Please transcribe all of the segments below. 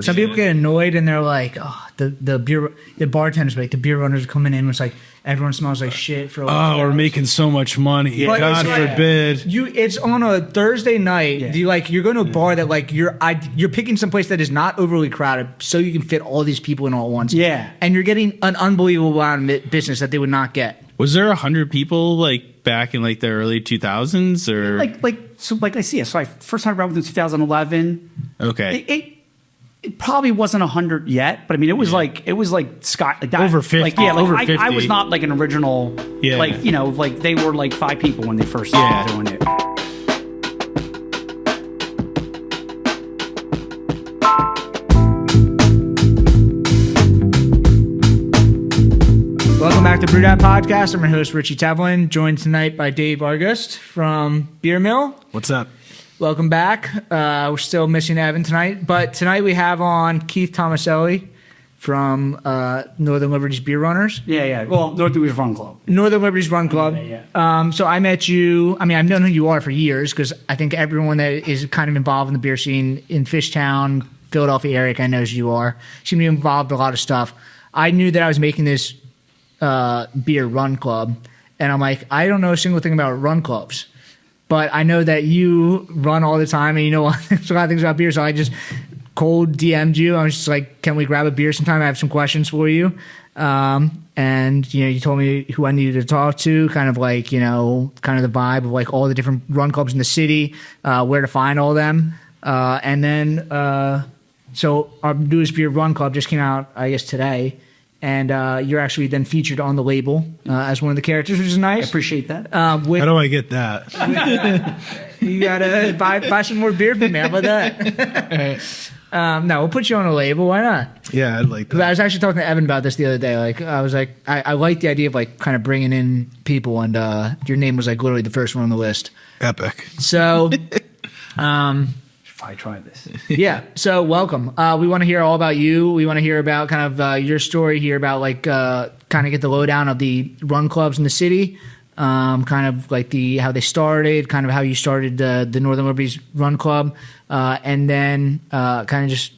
Some people get annoyed and they're like, "Oh, the bartenders like the beer runners are coming in. It's like everyone smells like shit for. We're making so much money. Yeah. God forbid. It's on a Thursday night. Yeah. You're going to a bar that like you're picking some place that is not overly crowded, so you can fit all these people in all at once. Yeah, and you're getting an unbelievable amount of business that they would not get. Was there 100 people like back in like the early 2000s or I see it. So I first started around in 2011. Okay. It probably wasn't 100 yet, but I mean, it was like Scott, like that, over 50. Over 50. I was not like an original. Yeah. They were like 5 people when they first started doing it. Welcome back to Brew That Podcast. I'm your host, Richie Tevlin, joined tonight by Dave Argust from Beermill. What's up? Welcome back. We're still missing Evan tonight, but tonight we have on Keith Tomaselli from Northern Liberties Beer Runners. Yeah. Well, Northern Liberties Run Club. Northern Liberties Run Club. Yeah. So I met you. I mean, I've known who you are for years because I think everyone that is kind of involved in the beer scene in Fishtown, Philadelphia area, I know who you are. Seem to be involved in a lot of stuff. I knew that I was making this beer run club, and I'm like, I don't know a single thing about run clubs. But I know that you run all the time and you know a lot of things about beer. So I just cold DM'd you. I was just like, can we grab a beer sometime? I have some questions for you. And, you told me who I needed to talk to, kind of the vibe of like all the different run clubs in the city, where to find all of them. And then, so our newest beer run club just came out, I guess, today. And you're actually then featured on the label as one of the characters, which is nice. I appreciate that. How do I get that? You gotta buy some more beer from me. How about that? No, we'll put you on a label. Why not? Yeah, I'd like that. I was actually talking to Evan about this the other day. Like, I was like, I like the idea of like kind of bringing in people, and your name was like literally the first one on the list. Epic. So, if I try this. Yeah. So welcome. We want to hear all about you. We want to hear about kind of your story here about like kind of get the lowdown of the run clubs in the city, kind of like how they started, kind of how you started the Northern Liberties Run Club, and then kind of just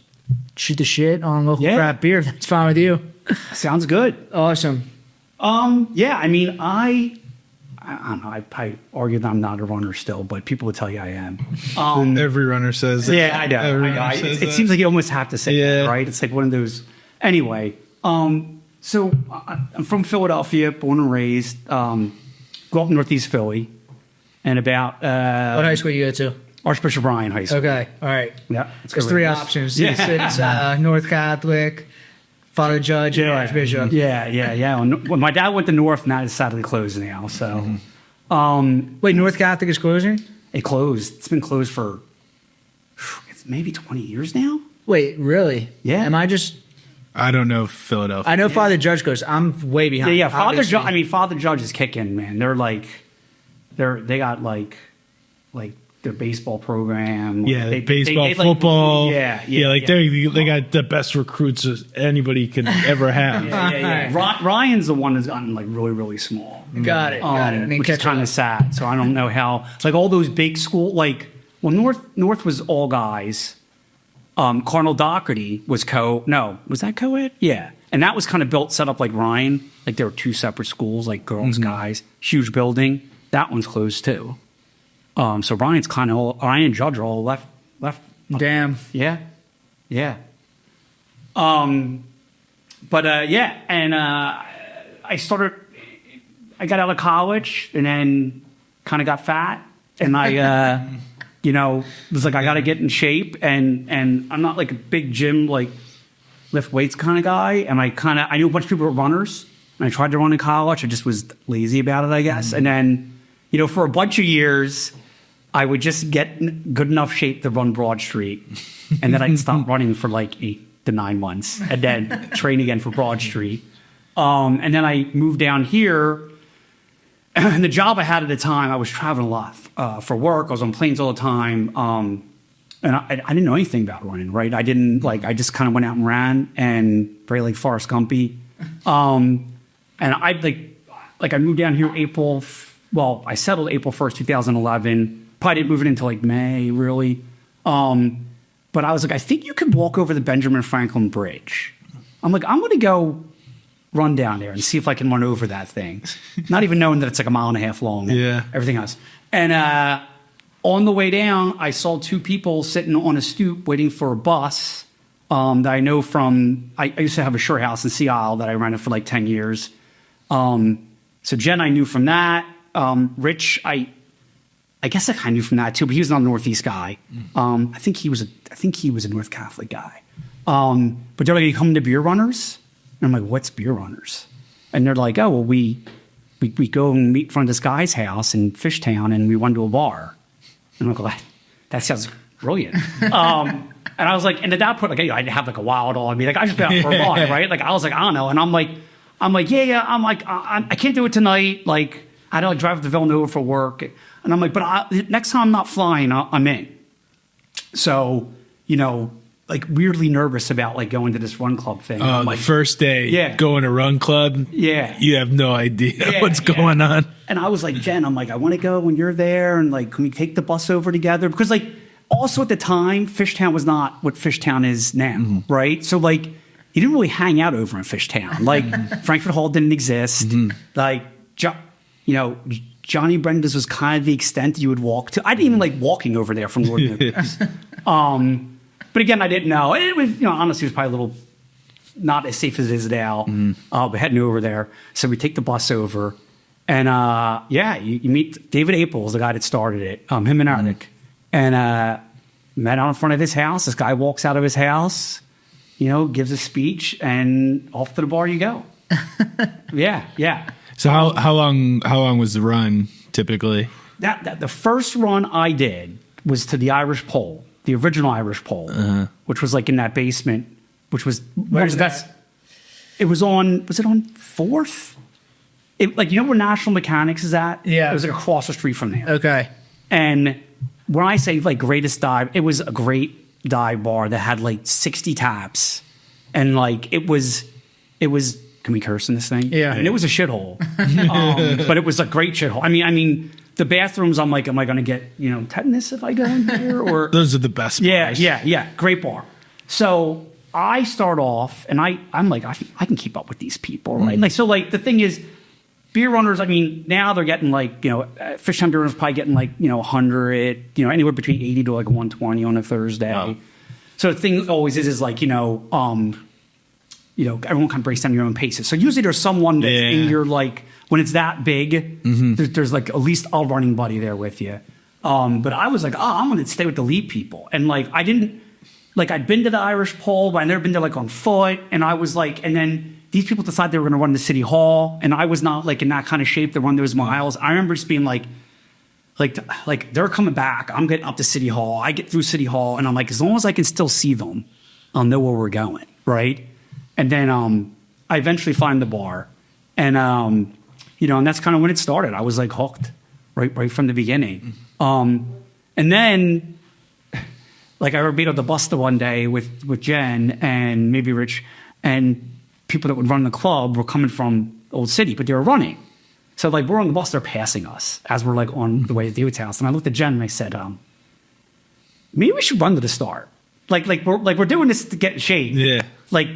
shoot the shit on local craft beer. If that's fine with you. Sounds good. Awesome. Yeah. I mean, I don't know. I argue that I'm not a runner still, but people will tell you I am. Every runner says that. Yeah, I know. It seems like you almost have to say that, right? It's like one of those. Anyway, so I'm from Philadelphia, born and raised. Grew up in Northeast Philly, and about what high school you go to? Archbishop Bryan High School. Okay, all right. Yeah, there's 3 options. Yeah. It's North Catholic, Father Judge, and Archbishop. Yeah. Well, my dad went to North, and that is sadly closed now. So, wait, North Catholic is closing? It closed. It's been closed for it's maybe 20 years now. Wait, really? Yeah. I don't know Philadelphia. I know Father Judge goes. I'm way behind. Yeah. Father Judge. I mean, Father Judge is kicking, man. They're like, they got like their baseball program. Yeah, baseball, football. They got the best recruits anybody can ever have. Yeah. Ryan's the one that's gotten like really, really small. Got it. Which is kind of sad. So I don't know how like all those big school North was all guys. Cardinal Doherty was was that co-ed? Yeah. And that was kind of set up like Ryan. Like there were 2 separate schools, like girls, guys, huge building. That one's closed too. So Ryan and Judge are all left. Damn. Yeah. And I got out of college and then kind of got fat, and I, was like, I got to get in shape, and I'm not like a big gym, like lift weights kind of guy, and I knew a bunch of people were runners, and I tried to run in college. I just was lazy about it, I guess. And then, for a bunch of years, I would just get good enough shape to run Broad Street, and then I'd stop running for like 8 to 9 months, and then train again for Broad Street. And then I moved down here, and the job I had at the time, I was traveling a lot for work. I was on planes all the time, and I didn't know anything about running. Right? I didn't I just kind of went out and ran, and very like Forrest Gumpy. And I I moved down here I settled April 1st, 2011. Probably didn't move it until like May, really. but I was like, I think you could walk over the Benjamin Franklin Bridge. I'm like, I'm going to go run down there and see if I can run over that thing. Not even knowing that it's like a mile and a half long. Yeah. Everything else. And on the way down, I saw two people sitting on a stoop waiting for a bus that I know from, I used to have a shore house in Sea Isle that I rented for like 10 years. So Jen, I knew from that. Rich, I guess I kind of knew from that too, but he was not a Northeast guy. I think he was a North Catholic guy. But they're like, you come to Beer Runners? And I'm like, what's Beer Runners? And they're like, oh, well, we go and meet in front of this guy's house in Fishtown and we run to a bar. And I'm like, well, that sounds brilliant. And I was like, and at that point, like, I'd have like a wild all. I mean, like, I just been out for a run, right? Like, I was like, I don't know. And I'm like, yeah. I'm like, I can't do it tonight. Like, I don't drive to Villanova for work. And I'm like, but next time I'm not flying, I'm in. So, like weirdly nervous about like going to this run club thing. Oh, like, the first day going to run club. Yeah. You have no idea what's going on. And I was like, Jen, I'm like, I want to go when you're there. And like, can we take the bus over together? Because like also at the time, Fishtown was not what Fishtown is now. Right. So like, you didn't really hang out over in Fishtown. Like Frankfurt Hall didn't exist. Like, Johnny Brenda's was kind of the extent that you would walk to. I didn't even like walking over there from Northern Liberties. But again, I didn't know. It was, honestly, it was probably a little not as safe as it is now. But heading over there. So we take the bus over. And you meet David April's the guy that started it, him and Eric. And met out in front of his house. This guy walks out of his house, gives a speech, and off to the bar you go. Yeah. So how long was the run typically? That the first run I did was to the Irish Pole, the original Irish Pole, which was like in that basement, which was where's that? It was on 4th? Where National Mechanics is at? Yeah. It was like across the street from there. Okay. And when I say like greatest dive, it was a great dive bar that had like 60 taps. And like it was can we curse in this thing? Yeah. And it was a shithole. But it was a great shithole. I mean, the bathrooms, I'm like, am I going to get, tetanus if I go in here? Or those are the best bars. Yeah. Great bar. So I start off and I'm like, I can keep up with these people, right? Like, so like the thing is, Beer Runners, I mean, now they're getting like, Fishtown Beer Runners probably getting like, 100, anywhere between 80 to like 120 on a Thursday. Oh. So the thing always is like, everyone kind of breaks down your own paces. So usually there's someone that's in your like, when it's that big, there's like at least a running buddy there with you. But I was like, I'm going to stay with the lead people. And like, I'd been to the Irish Pole, but I'd never been there like on foot. And I was like, and then these people decided they were going to run to City Hall. And I was not like in that kind of shape to run those miles. I remember just being like they're coming back. I'm getting up to City Hall. I get through City Hall and I'm like, as long as I can still see them, I'll know where we're going. Right. And then I eventually find the bar. And, and that's kind of when it started. I was like hooked right from the beginning. And then like I remember being on the bus the one day with Jen and maybe Rich and people that would run the club were coming from Old City, but they were running. So like we're on the bus, they're passing us as we're like on the way to David's house. And I looked at Jen and I said, maybe we should run to the start. Like we're doing this to get in shape. Yeah. Like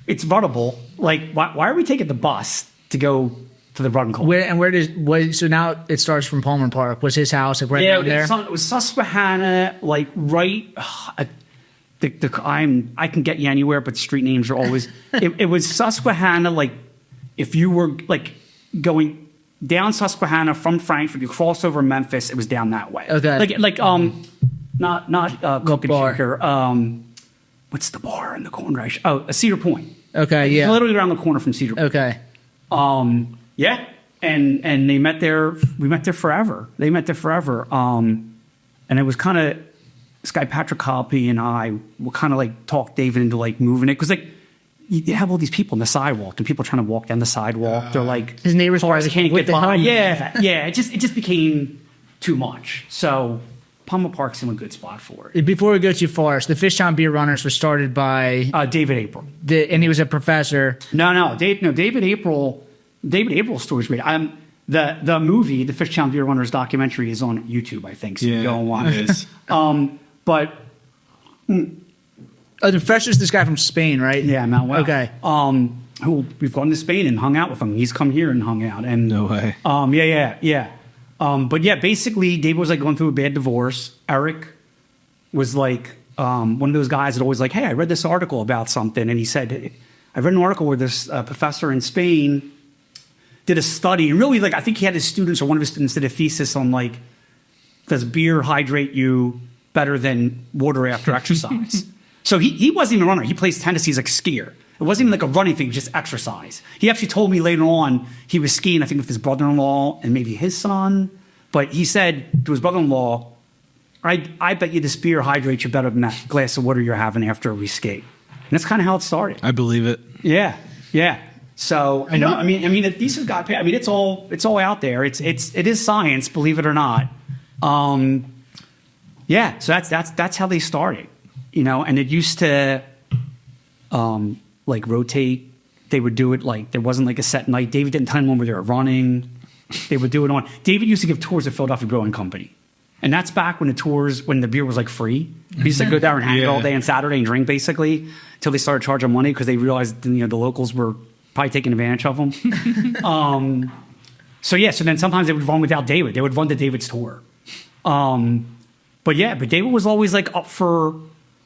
it's runnable. Like why are we taking the bus to go to the run club? So now it starts from Palmer Park. Was his house like right down there? It was Susquehanna, like right. I can get you anywhere, but street names are always. It was Susquehanna. Like if you were like going down Susquehanna from Frankfurt, you cross over Memphis. It was down that way. Okay. Not Cook and Shaker. What's the bar in the corner? A Cedar Point. Okay. Yeah. Literally around the corner from Cedar Point. Okay. Yeah. And they met there. We met there forever. They met there forever. And it was kind of. This guy Patrick Hoppy and I will kind of like talk David into like moving it because like you have all these people on the sidewalk and people trying to walk down the sidewalk. They're like his neighbors cars can't get by. Home. Yeah. It just became too much. So Palmer Park's in a good spot for it. Before we go too far, so the Fishtown Beer Runners was started by David April, and he was a professor. David April. David April's story's great. The movie, the Fishtown Beer Runners documentary, is on YouTube. I think so. You go and watch it. But Oh, the fresh is this guy from Spain, right? Yeah, Manuel. Okay. Who we've gone to Spain and hung out with him. He's come here and hung out. And No way. Yeah. But yeah, basically, David was like going through a bad divorce. Eric was like one of those guys that always like, hey, I read this article about something, and he said, I read an article where this professor in Spain did a study, and really, like, I think he had his students or one of his students did a thesis on like, does beer hydrate you better than water after exercise? So he wasn't even a runner. He plays tennis. He's like a skier. It wasn't even like a running thing, just exercise. He actually told me later on he was skiing, I think, with his brother-in-law and maybe his son. But he said to his brother-in-law, I bet you this beer hydrates you better than that glass of water you're having after we skate. And that's kind of how it started. I believe it. Yeah. So I know. I mean, a decent guy. I mean, it's all out there. It is science, believe it or not. Yeah. So that's how they started. And it used to, like rotate. They would do it like there wasn't like a set night. David didn't tell anyone where they were running. They would do it on. David used to give tours at Philadelphia Brewing Company, and that's back when the beer was like free. We used to go down and hang all day on Saturday and drink basically until they started charging money because they realized the locals were probably taking advantage of them. So then sometimes they would run without David. They would run to David's tour. But David was always like up for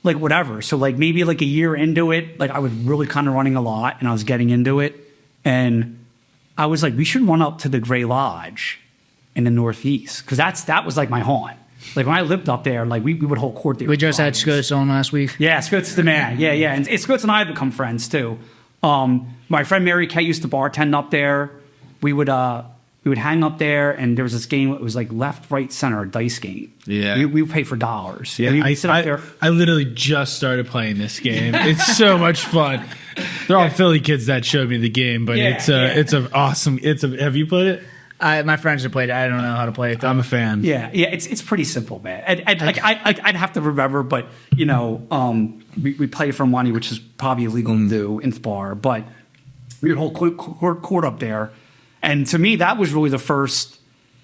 like whatever. So like maybe like a year into it, like I was really kind of running a lot and I was getting into it. And I was like, we should run up to the Gray Lodge in the Northeast. Because that was like my haunt. Like when I lived up there, like we would hold court there. We just had Scots on last week. Yeah, Scots the man. Yeah. And Scots and I have become friends too. My friend Mary Kay used to bartend up there. We would hang up there, and there was this game. It was like left, right, center, a dice game. Yeah, we would pay for dollars. Yeah, I sit up there. I literally just started playing this game. It's so much fun. They're all Philly kids that showed me the game, but it's an awesome. Have you played it? My friends have played it. I don't know how to play it though. I'm a fan. Yeah, it's pretty simple, man. I'd have to remember, but we play for money, which is probably illegal to do in the bar. But we would hold court up there, and to me, that was really the first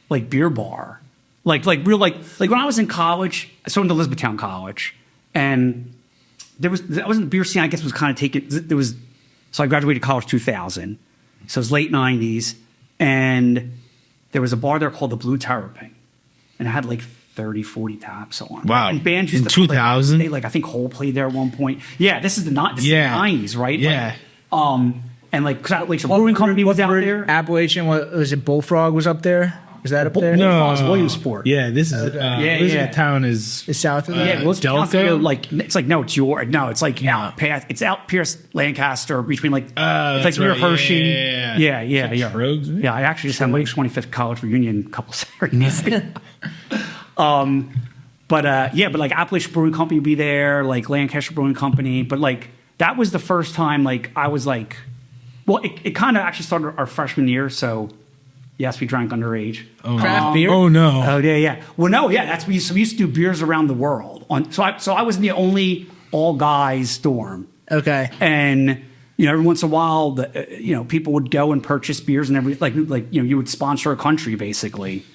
like beer bar, like when I was in college. So into Elizabethtown College, and that wasn't the beer scene. I guess was kind of taken. There was so I graduated college 2000, so it was late 90s, and there was a bar there called the Blue Terrapin, and it had like 30, 40 taps on. Wow. And bands in used to 2000? play, like I think Hole played there at one point. Yeah, this is the 90s, right? Yeah. Like, and like the Brewing Company was out there. Appalachian, was it Bullfrog was up there? Is that up there? No, it's Williamsport. Yeah, this is Elizabeth Town is south of that. Well, Delta. Like it's like no, it's like out past. It's out Pierce Lancaster between like it's like near right. Hershey. Yeah. Tröegs, right? Yeah, I actually just had my 25th college reunion a couple Saturdays. But like Appalachian Brewing Company would be there, like Lancaster Brewing Company. But like that was the first time like I was like, well, it kind of actually started our freshman year, so. Yes, we drank underage. Craft beer? Oh, no. Oh, yeah. Well, no, yeah. We used to do beers around the world. So I was in the only all-guys dorm. Okay. And, every once in a while, people would go and purchase beers and you would sponsor a country, basically.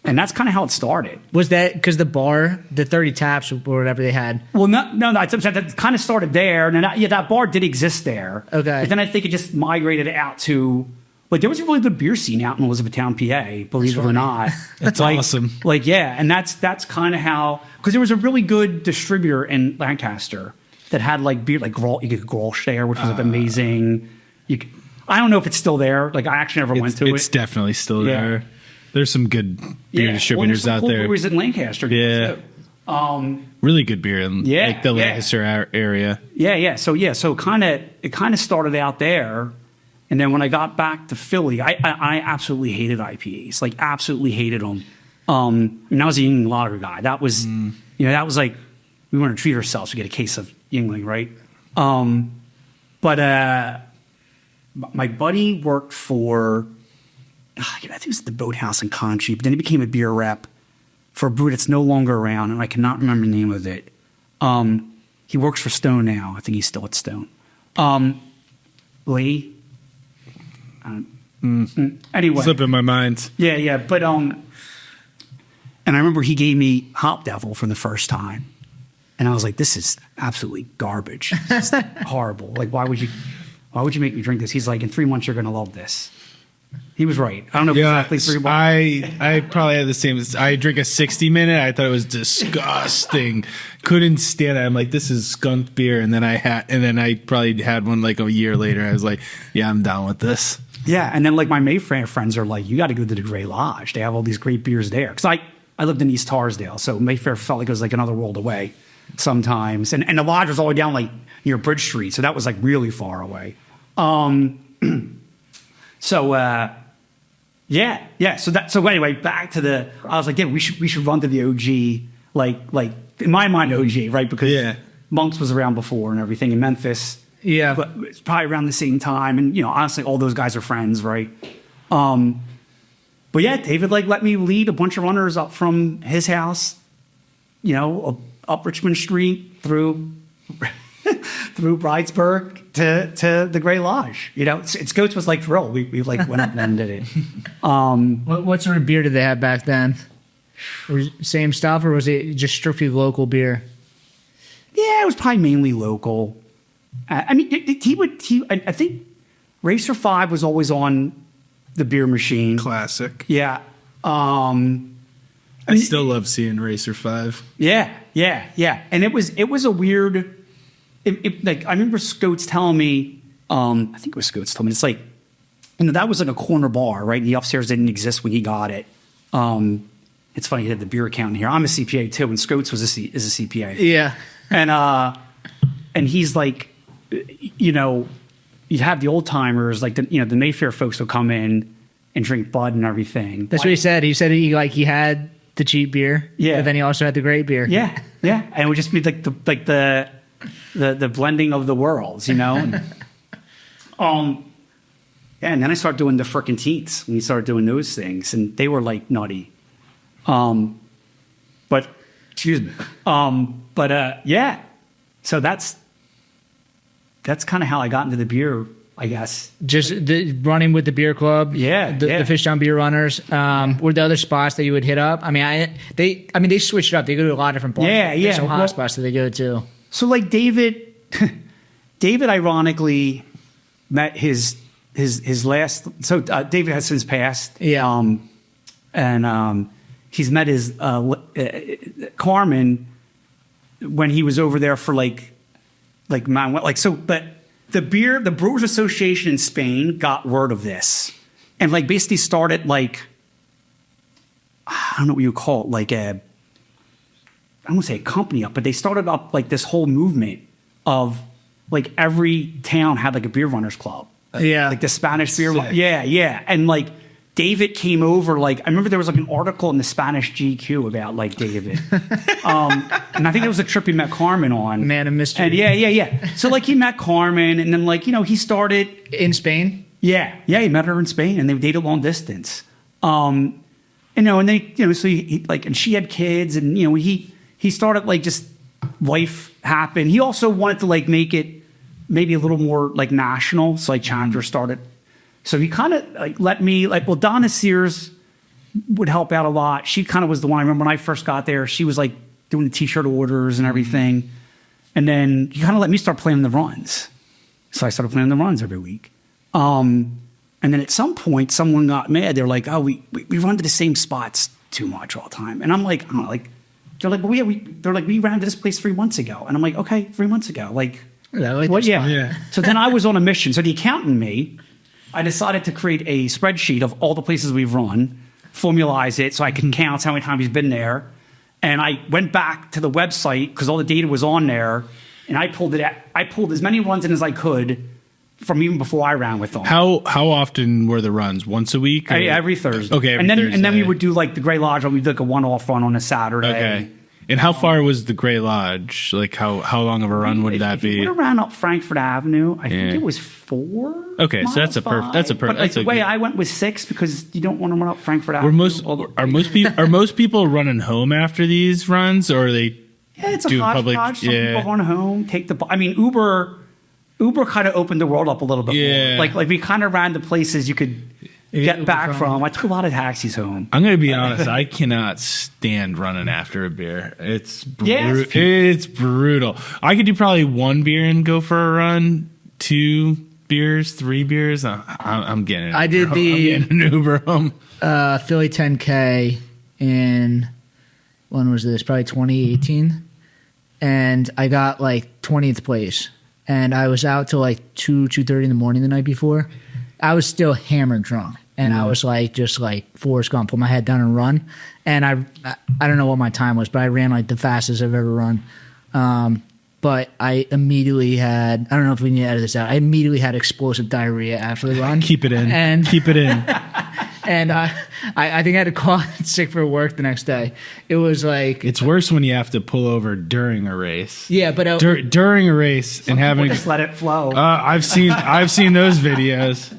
And that's kind of how it started. Was that because the bar, the 30 taps or whatever they had? Well, no, that kind of started there. And that bar did exist there. Okay. But then I think it just migrated out to... Like, there was a really good beer scene out in Elizabethtown, PA, believe it or not. That's awesome. Like, yeah, and that's kind of how... Because there was a really good distributor in Lancaster that had, like, beer, like, you could Grolsch there, which was amazing. I don't know if it's still there. Like, I actually never went to it. It's definitely still there. There's some good beer distributors out there. Breweries in Lancaster. Yeah. Really good beer in like the Lancaster area. Yeah. So it kind of started out there. And then when I got back to Philly, I absolutely hated IPAs, like absolutely hated them. And I was a Yuengling lager guy. That was, that was like, we wanted to treat ourselves to get a case of Yuengling, right? But my buddy worked for, I think it was the Boathouse in Conchie, but then he became a beer rep for a brewery that's no longer around, and I cannot remember the name of it. He works for Stone now. I think he's still at Stone. Lee. Anyway, Slipping my mind. Yeah, but and I remember he gave me Hop Devil for the first time, And I was like, this is absolutely garbage. This is horrible. Like, why would you make me drink this? He's like, in 3 months, you're going to love this. He was right. I don't know exactly 3 months. I probably had the same. I drink a 60-minute. I thought it was disgusting. Couldn't stand it. I'm like, this is skunk beer. And then I probably had one like a year later. I was like, yeah, I'm down with this. Yeah. And then like my Mayfair friends are like, you got to go to the Grey Lodge. They have all these great beers there. Because I lived in East Tarsdale. So Mayfair felt like it was like another world away sometimes. And the lodge was all the way down like near Bridge Street. So that was like really far away. Yeah. So anyway, back to I was like, yeah, we should run to the OG, like in my mind, OG, right? Because Monks was around before and everything in Memphis. Yeah. But it's probably around the same time. And, honestly, all those guys are friends, right? But yeah, David let me lead a bunch of runners up from his house, up Richmond Street through Bridesburg to the Grey Lodge. It's Goats was like thrilled. We went up and did it. What sort of beer did they have back then? Same stuff, or was it just strictly local beer? Yeah, it was probably mainly local. I mean, I think Racer 5 was always on the beer machine. Classic. Yeah. I still love seeing Racer 5. Yeah. And it was a weird. Like I remember Scoats telling me, I think it was Scoats telling me, it's like, that was like a corner bar, right? The upstairs didn't exist when he got it. It's funny, he had the beer account here. I'm a CPA too, and Scoats is a CPA. Yeah. And he's like, you'd have the old timers, like the Mayfair folks would come in and drink Bud and everything. That's what he said. He said he had the cheap beer, but then he also had the great beer. Yeah, and it would just be like the blending of the worlds, And, and then I started doing the frickin' teats when he started doing those things, and they were like nutty. But excuse me. Yeah. So that's kind of how I got into the beer, I guess. Just running with the beer club. Yeah. The Fishtown Beer Runners. Were there other spots that you would hit up? I mean, they switched it up. They go to a lot of different bars. Yeah. There's some hot spots that they go to. So like David ironically met his last. So David has since passed. Yeah. And he's met his Carmen when he was over there for like so. But the Brewers Association in Spain got word of this and like basically started like, I don't know what you call it, like I don't want to say a company up, but they started up like this whole movement of like every town had like a beer runners club. Yeah. Like the Spanish beer. Yeah. And like David came over, like, I remember there was like an article in the Spanish GQ about like David. And I think it was a trip he met Carmen on. Man of mystery. And yeah. So like he met Carmen and then like, he started. In Spain? Yeah. He met her in Spain and they dated long distance. And they, so he like, and she had kids and, he started like just life happened. He also wanted to like make it maybe a little more like national. So like Challenger started. So he kind of like let me Donna Sears would help out a lot. She kind of was the one. I remember when I first got there, she was like doing the t-shirt orders and everything. And then he kind of let me start planning the runs. So I started planning the runs every week. And then at some point someone got mad. They're like, oh, we run to the same spots too much all the time. And I'm like, I don't know, like, they're like, they're like, we ran to this place 3 months ago. And I'm like, okay, 3 months ago. Like, what? Yeah. So then I was on a mission. So the accountant and me, I decided to create a spreadsheet of all the places we've run, formalize it so I can count how many times he's been there. And I went back to the website because all the data was on there. And I pulled as many runs in as I could from even before I ran with them. How often were the runs? Once a week? Every Thursday. Okay, and then we would do like the Grey Lodge, we'd do like a one-off run on a Saturday. Okay. And how far was the Grey Lodge? Like how long of a run would that be? We would have ran up Frankfort Avenue. I think it was 4. Okay, so that's a perfect. That's a perfect. But the way I went was 6 because you don't want to run up Frankfort Avenue. Are most people running home after these runs, or are they? Yeah, it's a hodgepodge. Some people run home, take the. I mean, Uber kind of opened the world up a little bit more. Like we kind of ran to places you could get back from. I took a lot of taxis home. I'm gonna be honest. I cannot stand running after a beer. It's Yeah. it's brutal. I could do probably 1 beer and go for a run. 2 beers, 3 beers. I'm getting. I did I'm getting an Uber home. Philly 10K in, when was this? Probably 2018. And I got like 20th place. And I was out till like 2:30 in the morning the night before. I was still hammered drunk. And I was like, just like Forrest Gump, put my head down and run. And I don't know what my time was, but I ran like the fastest I've ever run. But I immediately had, I don't know if we need to edit this out, I immediately had explosive diarrhea after the run. Keep it in. And Keep it in. And I think I had to call sick for work the next day. It was like, It's worse when you have to pull over during a race. yeah, but During a race and having. Just let it flow. I've seen those videos.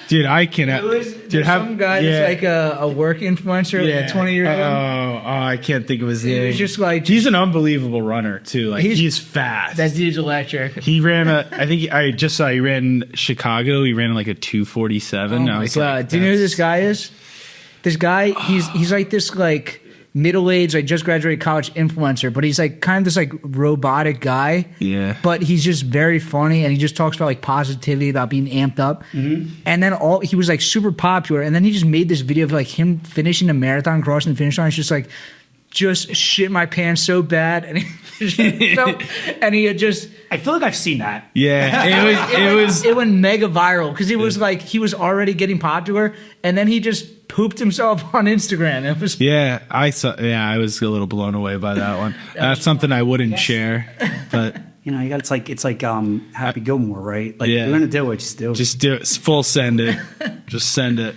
Dude, I cannot. there's some guy that's like a work influencer, like 20 years old. Oh, I can't think of his name. It was just like, He's an unbelievable runner too. Like He's- he's fast. that dude's electric. He ran I think I just saw he ran Chicago. He ran like a 2:47. Oh my God. Do you know who this guy is? This guy, he's like this like middle-aged, like just graduated college influencer, but he's like kind of this like robotic guy. Yeah. But he's just very funny, and he just talks about like positivity, about being amped up. Mm-hmm. And then he was like super popular, and then he just made this video of like him finishing a marathon, crossing the finish line. It's just like, just shit my pants so bad, and he had just. I feel like I've seen that. Yeah, it went mega viral because it was like he was already getting popular, and then he just pooped himself on Instagram. It was I was a little blown away by that one. That's something I wouldn't share, but You know, you got it's like Happy Gilmore, right? Like Yeah. you're gonna do it, just do it. just do it. Full send it. Just send it.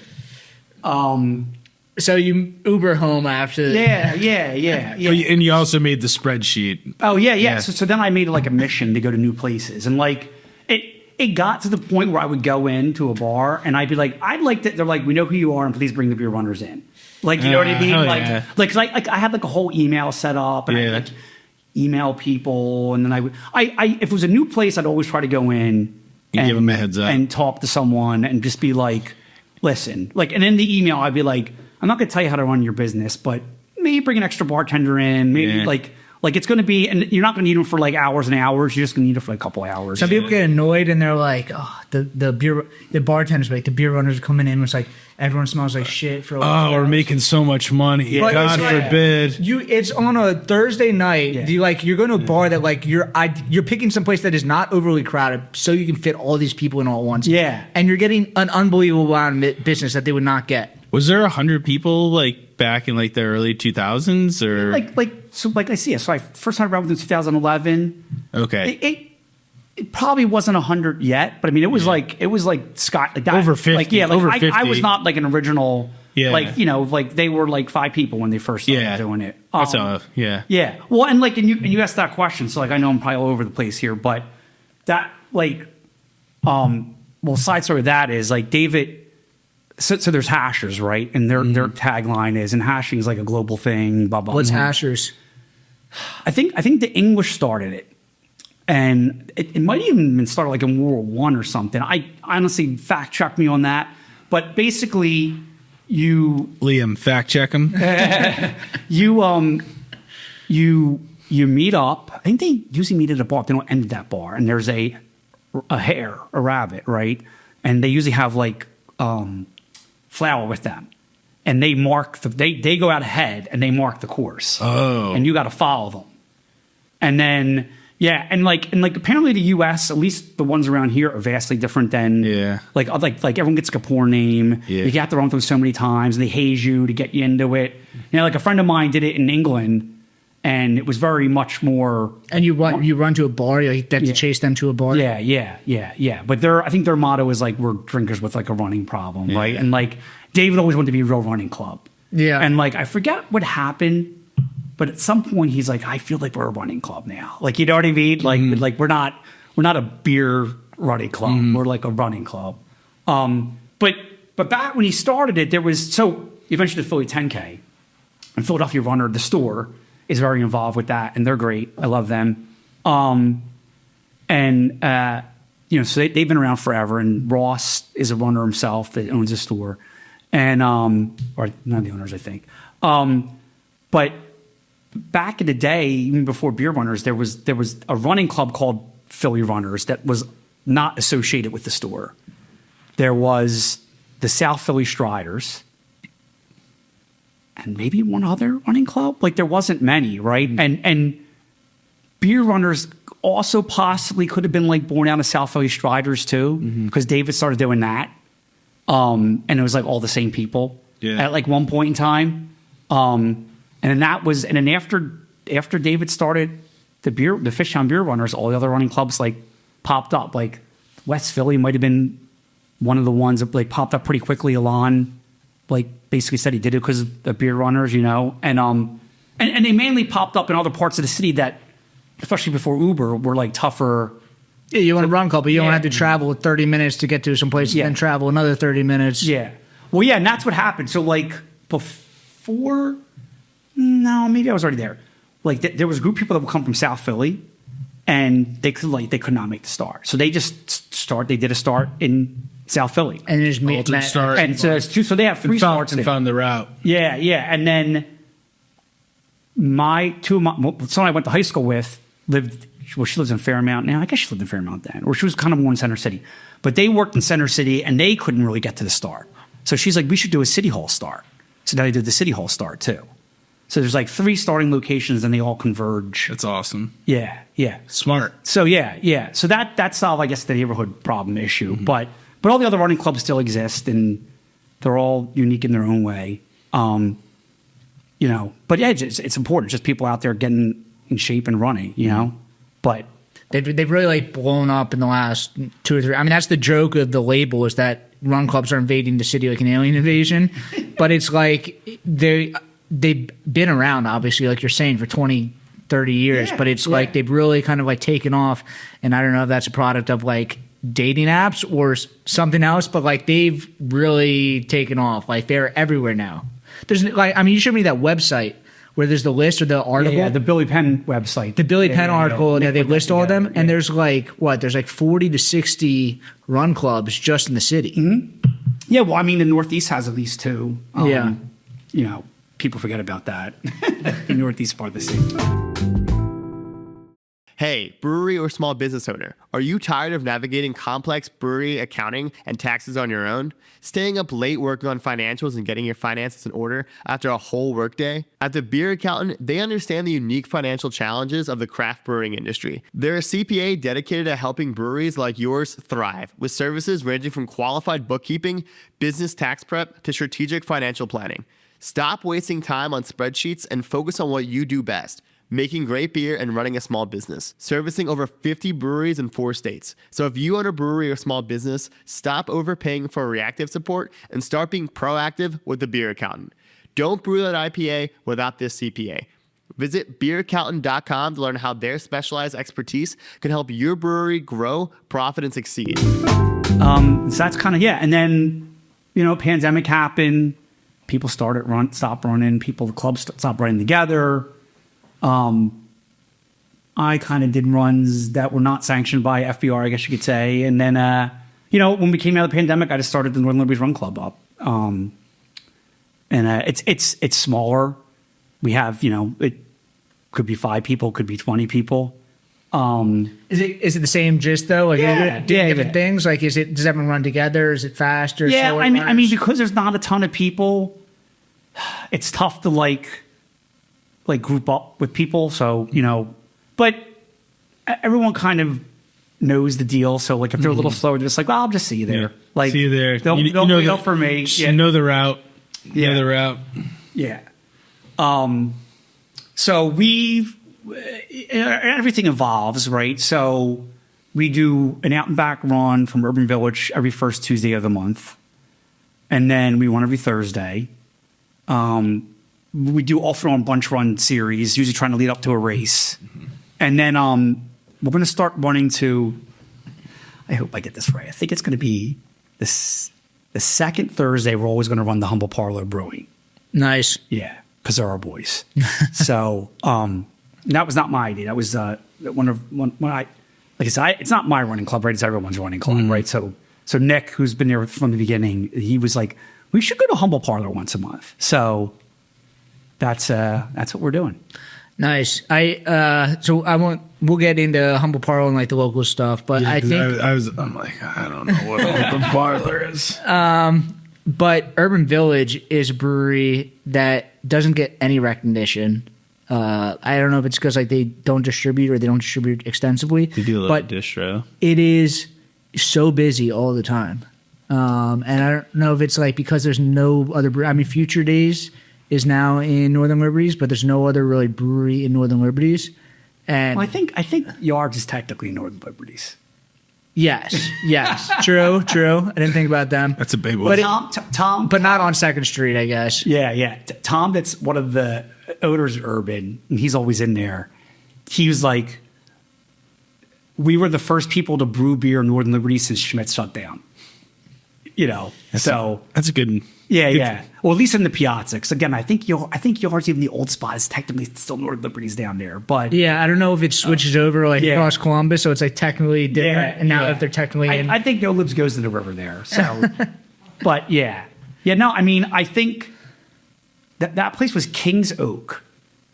so you Uber home after. Yeah. Oh, and you also made the spreadsheet. Oh yeah. Yeah. So then I made it like a mission to go to new places, and like it got to the point where I would go into a bar and I'd be like, I'd like that. They're like, we know who you are, and please bring the beer runners in. Like, you know what I mean? hell Like, yeah. like I had like a whole email set up, and Yeah. I'd like email people, and then I if it was a new place, I'd always try to go in and give them a heads up and talk to someone and just be like, listen, like, and in the email I'd be like, I'm not going to tell you how to run your business, but maybe bring an extra bartender in, maybe like it's going to be, and you're not going to need them for like hours and hours. You're just going to need it for like a couple hours. Some people get annoyed and they're like, "Oh, the bartenders, like the beer runners are coming in. It's like everyone smells like shit for." Oh, we're making so much money. But God it's like- forbid. It's on a Thursday night. Yeah. You're going to a bar that like you're picking some place that is not overly crowded, so you can fit all these people in all at once. Yeah. and you're getting an unbelievable amount of business that they would not get. Was there 100 people like back in like the early 2000s or like I see it. So I first started around in 2011. okay? It probably wasn't 100 yet, but I mean it was like Scott like that, Over 50, Like, yeah, like over I 50. was not like an original. Yeah. Like, you know, like they were like 5 people when they first started doing it. That's yeah. Yeah. Well, and like, and you asked that question, so like I know I'm probably all over the place here, but that like, well, side story of that is like David. So there's hashers, right? And their tagline is, and hashing is like a global thing. Blah blah. What's blah. hashers? I think the English started it, and it might even been started like in World War I or something. I honestly fact check me on that, but basically, Liam, fact check him. you meet up. I think they usually meet at a bar. They don't end at that bar, and there's a hare, a rabbit, right? And they usually have like flour with them, and they mark they go out ahead and they mark the course. Oh, and you got to follow them, and then. Yeah, and like apparently the U.S., at least the ones around here, are vastly different than like everyone gets like a poor name. Yeah. You have to run through so many times, and they haze you to get you into it. You know, like a friend of mine did it in England, and it was very much more. And you run to a bar, you have to chase them to a bar. Yeah. But I think their motto is like, we're drinkers with like a running problem, right? And like David always wanted to be a real running club. Yeah. And like I forget what happened. But at some point, he's like, I feel like we're a running club now. Like, you know what I mean? Like we're not a beer running club. We're like a running club. But back when he started it, there was, so eventually the Philly 10K, and Philadelphia Runner, the store, is very involved with that, and they're great. I love them. You know, so they've been around forever, and Ross is a runner himself that owns a store. and or none of the owners, I think. But back in the day, even before Beer Runners, there was a running club called Philly Runners that was not associated with the store. There was the South Philly Striders, and maybe one other running club. Like there wasn't many, right? And Beer Runners also possibly could have been like born out of South Philly Striders too, because David started doing that, and it was like all the same people at like one point in time. And then after David started the Fishtown Beer Runners, all the other running clubs like popped up. Like West Philly might have been one of the ones that like popped up pretty quickly. Alon like basically said he did it because of the Beer Runners, you know, and they mainly popped up in other parts of the city that, especially before Uber, were like tougher. Yeah, you want to run club, but you don't have to travel 30 minutes to get to some place and then travel another 30 minutes. Yeah. Well, yeah, and that's what happened. So like before, no, maybe I was already there. Like there was a group of people that would come from South Philly, and they could not make the start. So they just they did a start in South Philly. And there's start. And so they have three starts and found the route. Yeah, yeah. And then someone I went to high school with she lives in Fairmount now. I guess she lived in Fairmount then. Or she was kind of more in Center City. But they worked in Center City, and they couldn't really get to the start. So she's like, we should do a City Hall start. So now they did the City Hall start too. So there's like 3 starting locations, and they all converge. That's awesome. Yeah, yeah. Smart. So yeah. So that solved, I guess, the neighborhood problem issue. But all the other running clubs still exist, and they're all unique in their own way. You know, but yeah, it's important. Just people out there getting in shape and running, you know. But they've really like blown up in the last 2 or 3. I mean, that's the joke of the label, is that run clubs are invading the city like an alien invasion. But it's like they've been around, obviously, like you're saying, for 20, 30 years. But it's like they've really kind of like taken off. And I don't know if that's a product of like dating apps or something else, but like they've really taken off. Like they're everywhere now. There's like, I mean, you showed me that website where there's the list or the article. Yeah, the Billy Penn website. The Billy Penn article, they list all of them. And there's like, there's like 40 to 60 run clubs just in the city. Mm-hmm. Yeah, well, I mean, the Northeast has at least 2. Yeah. You know, people forget about that. The Northeast part of the city. Hey, brewery or small business owner, are you tired of navigating complex brewery accounting and taxes on your own? Staying up late working on financials and getting your finances in order after a whole workday? At the Beer Accountant, they understand the unique financial challenges of the craft brewing industry. They're a CPA dedicated to helping breweries like yours thrive, with services ranging from qualified bookkeeping, business tax prep, to strategic financial planning. Stop wasting time on spreadsheets and focus on what you do best: making great beer and running a small business, servicing over 50 breweries in 4 states. So if you own a brewery or small business, stop overpaying for reactive support and start being proactive with the Beer Accountant. Don't brew that IPA without this CPA. Visit beeraccountant.com to learn how their specialized expertise can help your brewery grow, profit, and succeed. So that's kind of, and then, you know, pandemic happened. People stopped running. The clubs stopped running together. I kind of did runs that were not sanctioned by FBR, I guess you could say. And then, you know, when we came out of the pandemic, I just started the Northern Liberties Run Club up. And it's smaller. We have, you know, it could be 5 people, could be 20 people. Is it the same gist though? Like different things? Like does everyone run together? Is it faster? Yeah, I mean, because there's not a ton of people, it's tough to like group up with people. So, you know, but everyone kind of knows the deal. So like if they're a little slower, they're just like, well, I'll just see you there. Yeah. Like, see you there. Don't wait up for me. You know the route. Yeah. Know the route. Yeah. So everything evolves, right? So we do an out and back run from Urban Village every first Tuesday of the month. And then we run every Thursday. We do off-road bunch run series, usually trying to lead up to a race. Mm-hmm. And then we're going to start running to, I hope I get this right, I think it's going to be the second Thursday, we're always going to run the Humble Parlor Brewing. Nice. Yeah, because they're our boys. So that was not my idea. That was when like I said, it's not my running club, right? It's everyone's running club, right? So Nick, who's been there from the beginning, he was like, We should go to Humble Parlor once a month. So that's what we're doing. Nice. We'll get into Humble Parlor and like the local stuff, but I think I'm like, I don't know what Humble Parlor is. But Urban Village is a brewery that doesn't get any recognition. I don't know if it's because like they don't distribute or they don't distribute extensively. They do a lot of distro. It is so busy all the time. And I don't know if it's like because there's no other brewery. I mean, Future Days is now in Northern Liberties, but there's no other really brewery in Northern Liberties. And Well, I think Yards is technically Northern Liberties. yes, true. I didn't think about them. That's a big one. But Tom, but not on Second Street, I guess. yeah. Tom, that's one of the owners at Urban, and he's always in there. He was like, we were the first people to brew beer in Northern Liberties since Schmitz shut down. That's a good. Yeah. Well, at least in the Piazza. Because again, I think Yards, even the old spot, is technically still Northern Liberties down there. But Yeah, I don't know if it switches over across Columbus, so it's like technically different. And now if they're technically in, I think No Libs goes to the river there. So, but yeah. No, I mean, I think that place was King's Oak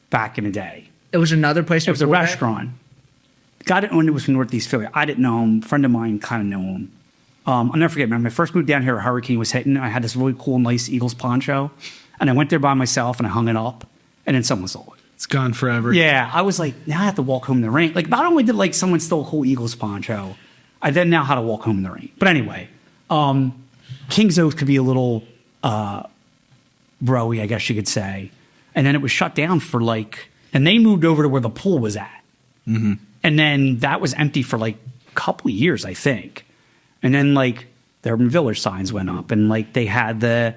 back in the day. it was another place. It was a before that? restaurant. The guy that owned it was from Northeast Philly. I didn't know him. A friend of mine kind of knew him. I'll never forget, man. My first move down here, a hurricane was hitting. I had this really cool, nice Eagles poncho. And I went there by myself and I hung it up. And then someone stole it. It's gone forever. Yeah. I was like, now I have to walk home in the rain. Like, not only did like someone steal a cool Eagles poncho, I then now had to walk home in the rain. But anyway, King's Oak could be a little bro-y, I guess you could say. And then it was shut down for like, and they moved over to where the pool was at. Mm-hmm. And then that was empty for like a couple of years, I think. And then like the Urban Village signs went up, and like they had the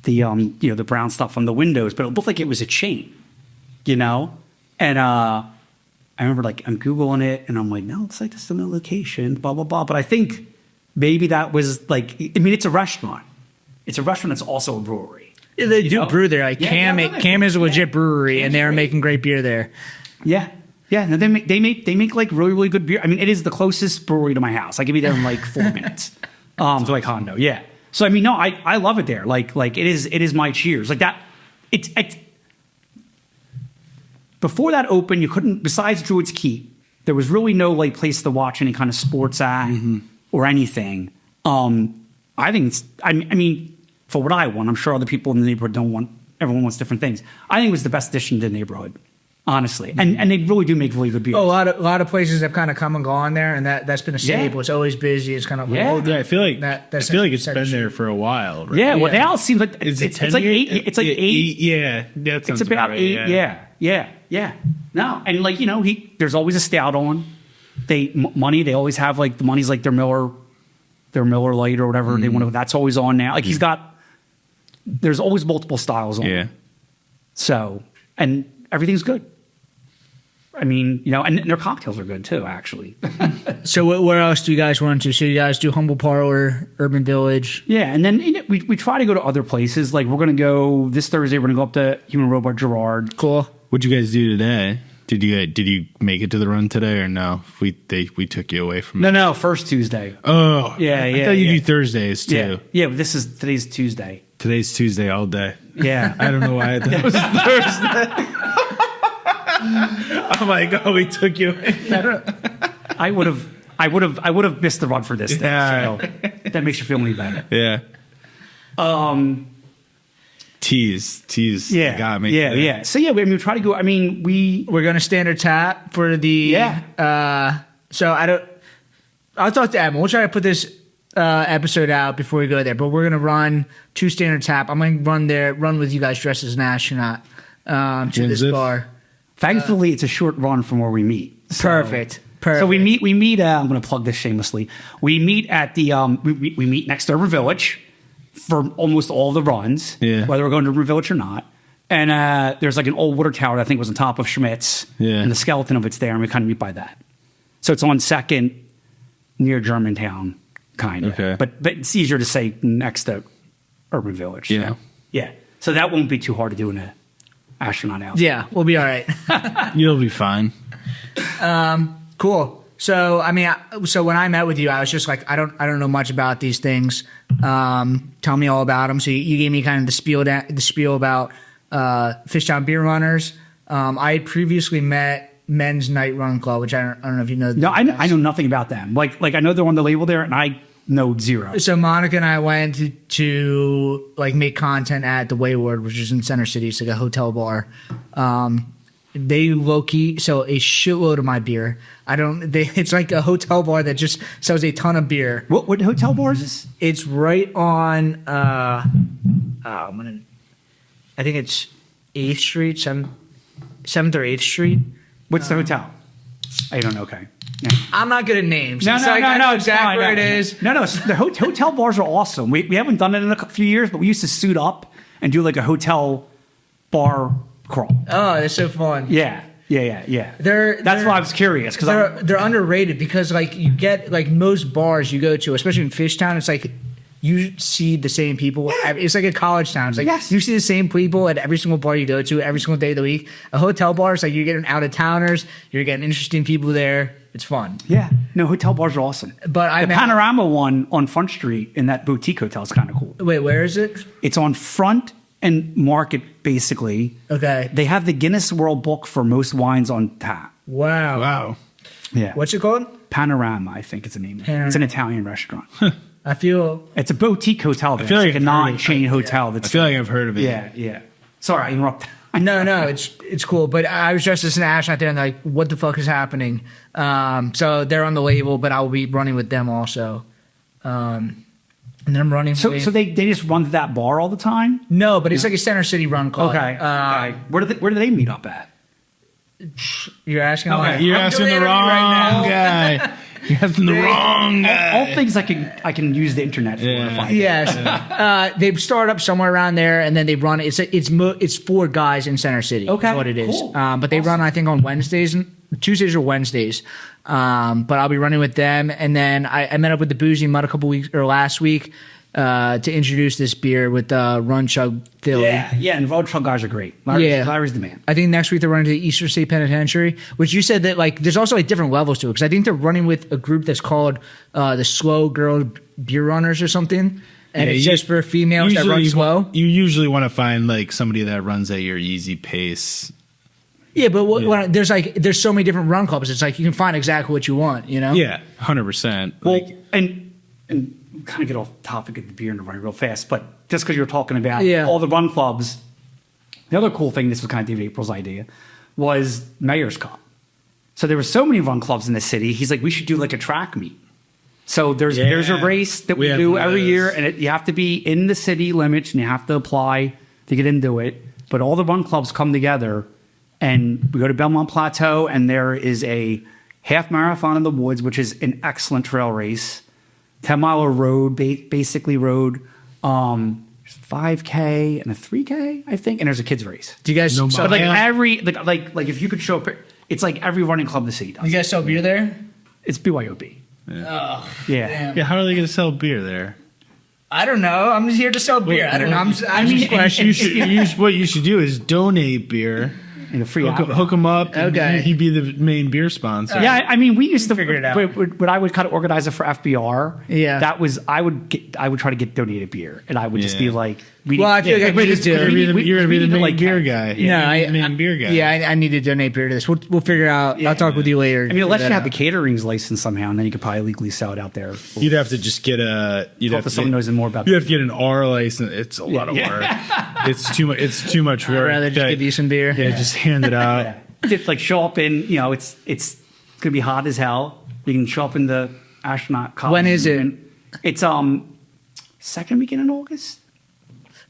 brown stuff on the windows, but it looked like it was a chain, And I remember like I'm Googling it, and I'm like, no, it's like this is no location, blah blah blah. But I think maybe that was like, I mean, it's a restaurant. It's a restaurant that's also a brewery. Yeah, they do brew there. Like Yeah, Cam is a legit brewery, and they're making great beer there. Yeah. No, they make like really, really good beer. I mean, it is the closest brewery to my house. I could be there in like 4 minutes to my condo. Yeah. So I mean, no, I love it there. Like it is my Cheers. Like that. It's before that opened, you couldn't. Besides Druid's Keep, there was really no like place to watch any kind of sports act or anything. I think it's. I mean, for what I want, I'm sure other people in the neighborhood don't want. Everyone wants different things. I think it was the best addition to the neighborhood. Honestly, and they really do make really good beer. Oh, a lot of places have kind of come and gone there, and that's been a staple. Yeah. It's always busy. It's kind of I feel like that's it's been there for a while. Right? Yeah, well, now it seems like Is it it's like 10 eight. years? It's like eight. Yeah, that sounds It's about right, 8. Yeah. No, and like there's always a stout on. They always have like the money's like their Miller Lite or whatever they want to. That's always on now. Like he's got. There's always multiple styles on. Yeah. So and everything's good. I mean, and their cocktails are good too, actually. So where else do you guys run to? So you guys do Humble Parlor, Urban Village. Yeah, and then we try to go to other places. Like we're going to go this Thursday. We're going to go up to Human Robot Gerard. Cool. What'd you guys do today? Did you make it to the run today or no? We took you away from it. No, first Tuesday. Oh, Yeah, I thought you do Thursdays too. Yeah. But today's Tuesday. Today's Tuesday all day. Yeah. I don't know why I thought it was Thursday. I'm like, oh, we took you. I would have missed the run for this. Yeah. So that makes you feel any better. Yeah. Tease. Yeah. Got me. Yeah. So yeah, we try to go. I mean, We're going to standard tap for the so I'll talk to Evan. We'll try to put this episode out before we go there, but we're going to run 2 standard tap. I'm going to run with you guys dressed as an astronaut to this bar. Thankfully, it's a short run from where we meet. So, Perfect. So we meet. I'm going to plug this shamelessly. We meet at the we meet next to Urban Village for almost all the runs, whether we're going to Urban Village or not. And there's like an old water tower that I think was on top of Schmitz, and the skeleton of it's there, and we kind of meet by that. So it's on 2nd near Germantown, kind of. Okay. But it's easier to say next to Urban Village. Yeah. So, yeah. So that won't be too hard to do in an astronaut outfit. Yeah, we'll be all right. You'll be fine. Cool. So I mean, so when I met with you, I was just like, I don't know much about these things. Tell me all about them. So you gave me kind of the spiel about Fishtown Beer Runners. I had previously met Men's Night Run Club, which I don't know if you know. No, I know nothing about them. Like I know they're on the label there, and I know zero. So Monica and I went to like make content at the Wayward, which is in Center City. It's like a hotel bar. They low-key sell a shitload of my beer. It's like a hotel bar that just sells a ton of beer. What hotel bar is this? It's right on I think it's 8th Street, 7th or 8th Street. What's the hotel? I don't know. Okay. Yeah. I'm not good at names. No, I know it's exactly fine. where it is. No. The hotel bars are awesome. We haven't done it in a few years, but we used to suit up and do like a hotel bar crawl. Oh, it's so fun. Yeah. That's why I was curious because they're underrated because like you get like most bars you go to, especially in Fishtown, it's like you see the same people. It's like a college town. It's like you see the same people at every single bar you go to every single day of the week. A hotel bar is like you're getting out of towners, you're getting interesting people there. It's fun. Yeah. No, hotel bars are awesome. But the Panorama one on Front Street in that boutique hotel is kind of cool. Wait, where is it? It's on Front and Market, basically. Okay. They have the Guinness World Book for most wines on tap. Wow. Yeah. What's it called? Panorama, I think it's the name. It's an Italian restaurant. I feel it's a boutique hotel. There. I feel like it's like a non-chain hotel. That's I feel like I've heard of it. Yeah. Sorry, I interrupted. No, it's cool. But I was dressed as an astronaut there, and like, what the fuck is happening? So they're on the label, but I will be running with them also. And then I'm running. So they just run to that bar all the time? No, but it's like a Center City Run Club. Okay. Where do they meet up at? You're asking. Okay, you're asking the wrong guy. You're asking the wrong guy. All things I can use the internet for. To find Yes. They start up somewhere around there, and then they run. It's 4 guys in Center City. Okay, is what it is. Cool. But they run, I think, on Tuesdays or Wednesdays. But I'll be running with them, and then I met up with the Boozy Mud last week to introduce this beer with Run Chug Philly. Yeah, and Road Chug guys are great. Larry's the man. I think next week they're running to the Eastern State Penitentiary, which you said that like there's also like different levels to it because I think they're running with a group that's called the Slow Girl Beer Runners or something. And it's just for females that run slow. You usually want to find like somebody that runs at your easy pace. Yeah, but there's so many different run clubs. It's like you can find exactly what you want, you know? Yeah, 100%. Well, and kind of get off topic of the beer and running real fast, but just because you were talking about all the run clubs, the other cool thing, this was kind of David April's idea, was Mayor's Cup. So there were so many run clubs in the city. He's like, we should do like a track meet. So there's a race that we do every year, and you have to be in the city limits, and you have to apply to get into it. But all the run clubs come together, and we go to Belmont Plateau, and there is a half marathon in the woods, which is an excellent trail race. 10-mile road, basically road, 5K and a 3K, I think, and there's a kids race. Do you guys? But like every like if you could show up, it's like every running club in the city does. You guys sell beer there? It's BYOB. Yeah. Yeah. How are they going to sell beer there? I don't know. I'm just here to sell beer. I don't know. I'm just questioning. What you should do is donate beer. And a free hook them up. Okay. He'd be the main beer sponsor. Yeah, I mean, we used to figure it out. When I would kind of organize it for FBR, that was I would try to get donated beer, and I would just be like, I feel like I need to do. You're gonna be the main beer guy. Main beer guy. Yeah, I need to donate beer to this. We'll figure out. I'll talk with you later. I mean, unless you have the catering's license somehow, and then you could probably legally sell it out there. You'd have to just get someone knows more about. You have to get an R license. It's a lot of work. It's too much. It's too much work. I'd rather just give you some beer. Yeah, just hand it out. Just like show up in, it's gonna be hot as hell. You can show up in the astronaut costume. When is it? It's second weekend in August.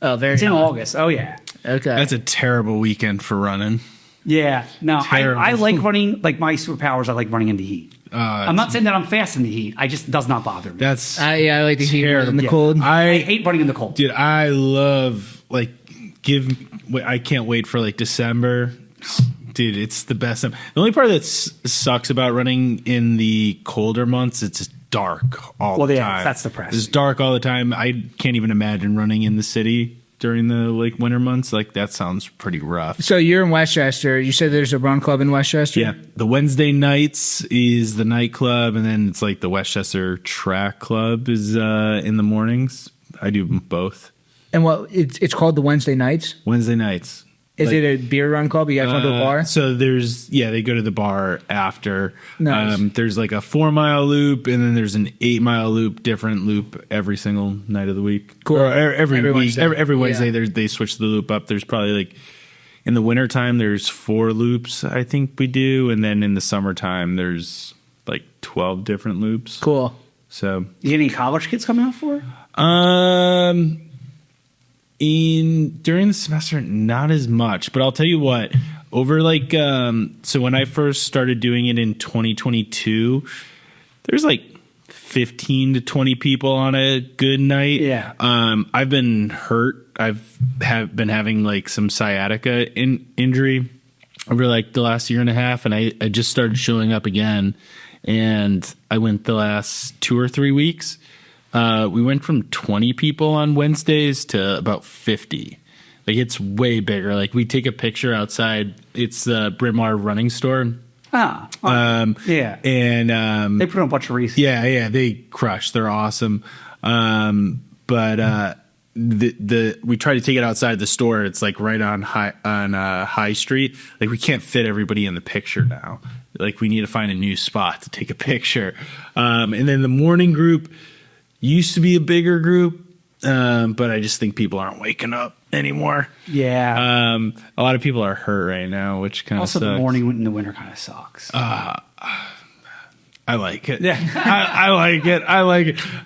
Oh, it's in August. Oh yeah. Okay. That's a terrible weekend for running. Yeah. No, I like running. Like my superpowers, I like running in the heat. I'm not saying that I'm fast in the heat. It does not bother me. That's I like the heat in the Yeah. cold. I hate running in the cold. Dude, I love I can't wait for like December. Dude, it's the best time. The only part that sucks about running in the colder months, it's dark all the time. That's depressing. It's dark all the time. I can't even imagine running in the city during the like winter months. Like that sounds pretty rough. So you're in Westchester. You said there's a run club in Westchester? Yeah. The Wednesday nights is the nightclub, and then it's like the Westchester Track Club is in the mornings. I do both. And it's called the Wednesday nights? Wednesday nights. Is it a beer run club? You guys want to a bar? So they go to the bar after. Nice. There's like a 4-mile loop, and then there's an 8-mile loop, different loop every single night of the week. Cool. Or every week. Wednesday. Every Wednesday Yeah. they switch the loop up. There's probably like, in the wintertime, there's 4 loops, I think we do. And then in the summertime, there's like 12 different loops. Cool. So, You get any college kids coming out for it? during the semester, not as much, but I'll tell you what, over like, so when I first started doing it in 2022, there's like 15 to 20 people on a good night. Yeah. I've been hurt. I've been having like some sciatica injury over like the last year and a half. And I just started showing up again, and I went the last 2 or 3 weeks. We went from 20 people on Wednesdays to about 50. Like, it's way bigger. Like, we take a picture outside. It's the Bryn Mawr running store. Yeah. And They put on a bunch of races. yeah, they crush. They're awesome. But we try to take it outside the store. It's like right on High Street. Like, we can't fit everybody in the picture now. Like, we need to find a new spot to take a picture. And then the morning group used to be a bigger group, but I just think people aren't waking up anymore. Yeah. A lot of people are hurt right now, which kind of Also, sucks. the morning in the winter kind of sucks. I like it. Yeah. I like it.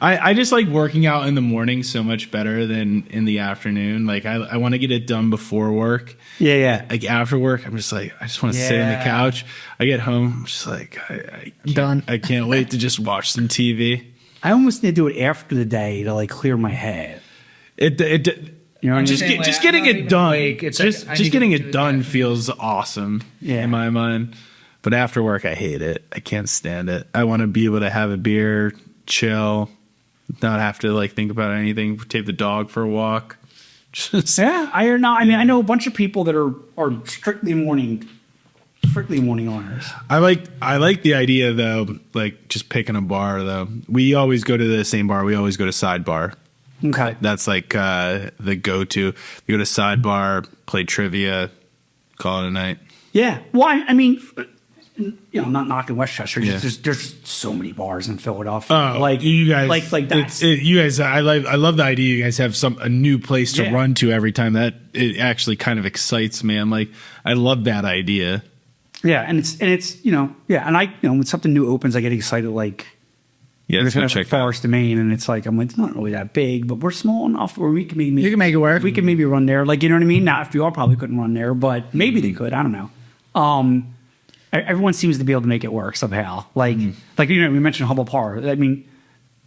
I just like working out in the morning so much better than in the afternoon. Like, I want to get it done before work. Yeah. Like, after work, I'm just like, I just want to sit on the Yeah. couch. I get home, I'm just like, Done. I can't wait to just watch some TV. I almost need to do it after the day to like clear my head. You know, I'm just the same way. getting I'm not it even done. awake. It's like, Just I need to getting do it it done after. feels awesome Yeah. in my mind. But after work, I hate it. I can't stand it. I want to be able to have a beer, chill, not have to like think about anything. Take the dog for a walk. Just Yeah, I know a bunch of people that are strictly morning runners. I like the idea though, like just picking a bar though. We always go to the same bar. We always go to Sidebar. Okay. That's like the go-to. We go to Sidebar, play trivia, call it a night. Yeah. Well, I mean, you know, not knocking Westchester. Yeah. There's so many bars in Philadelphia. Oh, like you guys, like that. You guys, I love the idea. You guys have a new place to Yeah. run to every time. That it actually kind of excites me. I'm like, I love that idea. Yeah, and it's you know, yeah, and when something new opens, I get excited. Like, Yeah, let's go there's check that. Forest Domain, and it's like I'm like, it's not really that big, but we're small enough where we can maybe You can make it work. We can maybe run there. Like, you know what I mean? Now, if you all probably couldn't run there, but maybe they could. I don't know. Everyone seems to be able to make it work somehow. Like you know, we mentioned Hubble Parlor. I mean,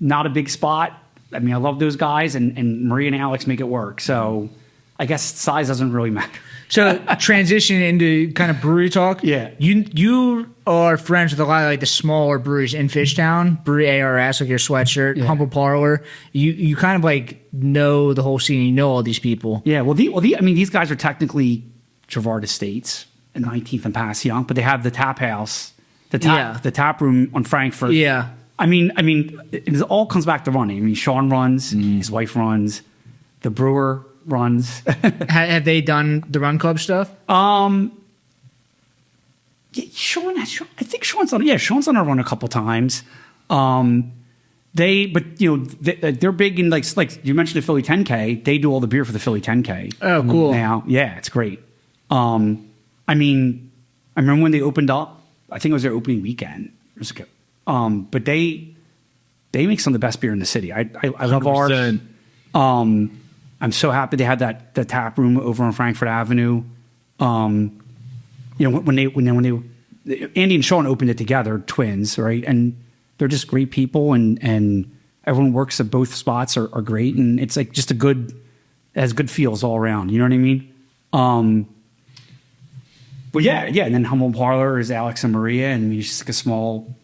not a big spot. I mean, I love those guys, and Marie and Alex make it work. So I guess size doesn't really matter. So transition into kind of brewery talk. Yeah. You are friends with a lot of like the smaller breweries in Fishtown, Brewery ARS, like your sweatshirt, Yeah. Humble Parlor. You kind of like know the whole scene. You know all these people. Yeah, I mean, these guys are technically Gervard Estates and 19th and Passyunk, but they have the tap house, the tap room on Frankfurt. Yeah. I mean, it all comes back to running. I mean, Sean runs, his wife runs, the brewer runs. Have they done the Run Club stuff? Yeah, Sean, I think Sean's on a run a couple times. They're big in like you mentioned the Philly 10K. They do all the beer for the Philly 10K. Oh, cool. Now, yeah, it's great. I mean, I remember when they opened up. I think it was their opening weekend. It was good. But they make some of the best beer in the city. I love ours. 100%. I'm so happy they had the tap room over on Frankfurt Avenue. You know, when they Andy and Sean opened it together, twins, right? And they're just great people, and everyone works at both spots are great, and it's like just it has good feels all around. You know what I mean? But yeah, and then Humble Parlor is Alex and Maria, and it's just like a small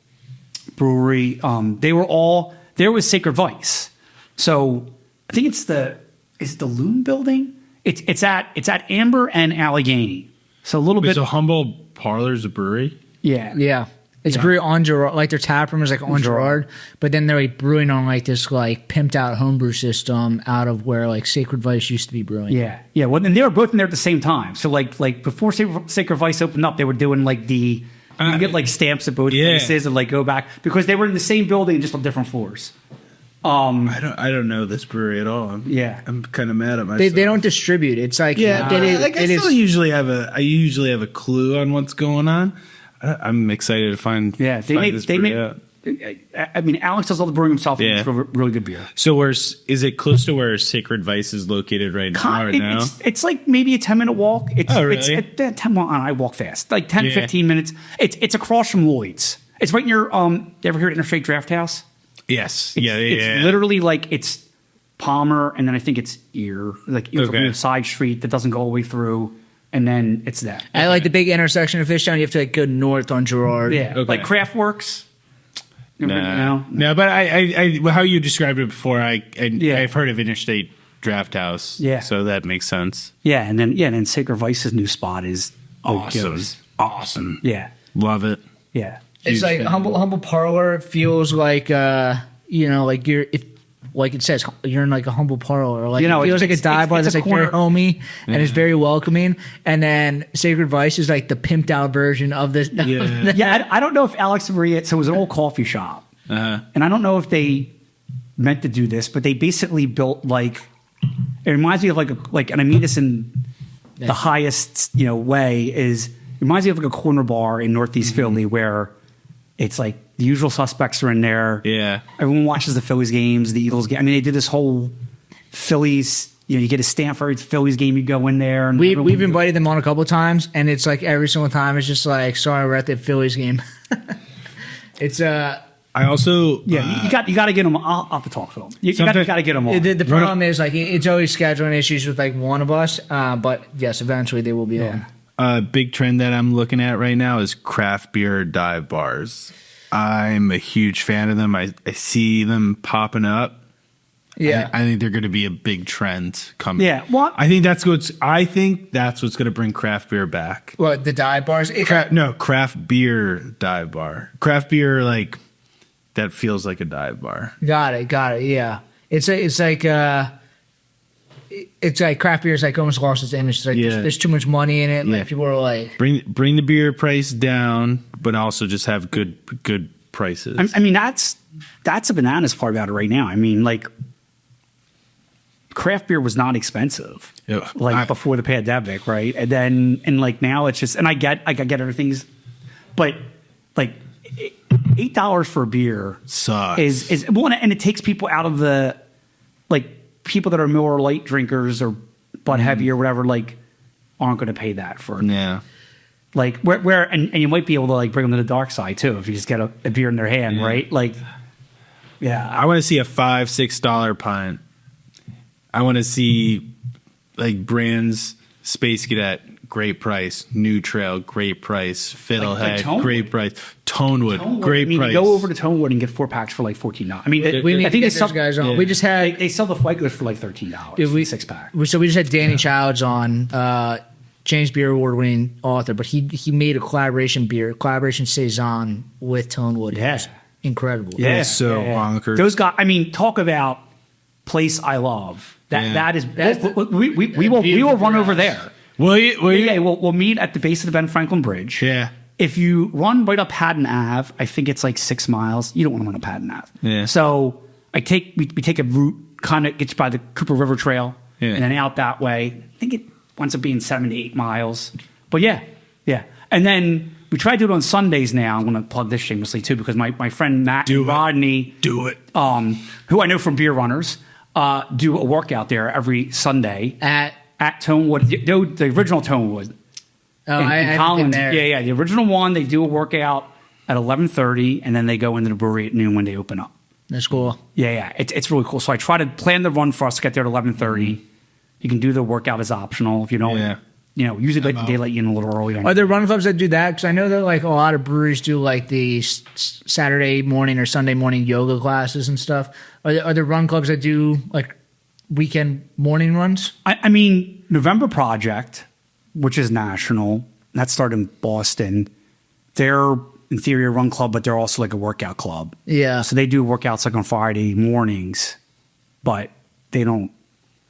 brewery. There was Sacred Vice, so I think it's is it the Loom Building? It's at Amber and Allegheny. So a little bit. So Humble Parlor's a brewery? Yeah. Yeah. It's brewing on Gerard, like their tap room is like on Gerard, but then they're like brewing on like this like pimped out homebrew system out of where like Sacred Vice used to be brewing. Yeah. Yeah. Well, and they were both in there at the same time. So like before Sacred Vice opened up, they were doing like you get like stamps at both places and like go back because they were in the same building just on different floors. I don't know this brewery at all. I'm kind of mad at myself. They don't distribute. It's like I usually have a clue on what's going on. I'm excited to find. Yeah, they made. I mean, Alex does all the brewing himself. Yeah, it's really good beer. So is it close to where Sacred Vice is located right now? It's like maybe a 10-minute walk. Really? It's 10 I walk fast, like 10, 15 minutes. It's across from Lloyd's. It's right near. You ever heard of Interstate Draft House? Yes. It's literally like it's Palmer, and then I think it's Ear, like from a side street that doesn't go all the way through. And then it's that. At like the big intersection of Fishtown, you have to like go north on Gerard. Yeah, like Craftworks. No, but I how you described it before, I've heard of Interstate Draft House. Yeah, so that makes sense. Yeah, and then Sacred Vice's new spot is awesome. Yeah, love it. Yeah, it's like humble Parlor feels like like you're like it says, you're in like a humble parlor. Like, it feels like a dive bar that's like very homey and it's very welcoming. And then Sacred Vice is like the pimped out version of this. Yeah, I don't know if Alex and Maria, so it was an old coffee shop. And I don't know if they meant to do this, but they basically built like, it reminds me of like, and I mean this in the highest, way, it reminds me of like a corner bar in Northeast Philly where it's like, the usual suspects are in there. Yeah. Everyone watches the Phillies games, the Eagles game. I mean, they did this whole Phillies, you get a stamp for every Phillies game, you go in there. And we've invited them on a couple of times, and it's like every single time it's just like, sorry, we're at the Phillies game. It's I also you got to get them. I'll have to talk to them. You got to get them on. The problem is like it's always scheduling issues with like one of us, but yes, eventually they will be on. A big trend that I'm looking at right now is craft beer dive bars. I'm a huge fan of them. I see them popping up. Yeah, I think they're going to be a big trend coming. Yeah, what? I think that's what's going to bring craft beer back. What, the dive bars? Craft beer dive bar. Craft beer that feels like a dive bar. Got it. Yeah, it's like craft beer is like almost lost its image. It's like there's too much money in it. Like people are like bring the beer price down, but also just have good prices. I mean that's a bananas part about it right now. I mean, like craft beer was not expensive before the pandemic, right? And like now it's just, and I get everything's, but like $8 for a beer sucks. Is one, and it takes people out of the like. People that are Miller Lite drinkers or Bud Heavy or whatever, like, aren't going to pay that for it. Yeah. Like, where and you might be able to, like, bring them to the dark side, too, if you just get a beer in their hand, right? Like, yeah. I want to see a $5-6 pint. I want to see, like, brands, Space Cadet, great price. New Trail, great price. Fiddlehead, great price. Tonewood, great price. Go over to Tonewood and get 4-packs for like $14. I mean, I think it's some guys on. We just had they sell the regulars for like $13. 6-pack. So we just had Danny Childs on, James Beer Award-winning author, but he made a collaboration saison with Tonewood. Yeah, incredible. Yeah, so bonkers. Those guys. I mean, talk about place I love. That is. We will run over there. Will you? We'll meet at the base of the Ben Franklin Bridge. Yeah. If you run right up Haddon Ave, I think it's like 6 miles. You don't want to run up Haddon Ave. Yeah. So we take a route, kind of gets by the Cooper River Trail, and then out that way. I think it winds up being 7 to 8 miles. But yeah. And then we try to do it on Sundays now. I'm going to plug this shamelessly too, because my friend Matt and Rodney, who I know from Beer Runners, do a workout there every Sunday at Tonewood, the original Tonewood. Oh, in Collins. Yeah. The original one, they do a workout at 11:30, and then they go into the brewery at noon when they open up. That's cool. Yeah. It's really cool. So I try to plan the run for us to get there at 11:30. You can do the workout as optional if you don't. Yeah. Usually they let you in a little early. Are there run clubs that do that? Because I know that like a lot of breweries do like the Saturday morning or Sunday morning yoga classes and stuff. Are there run clubs that do like weekend morning runs? I mean, November Project, which is national, that started in Boston. They're in theory a run club, but they're also like a workout club. Yeah. So they do workouts like on Friday mornings, but they don't.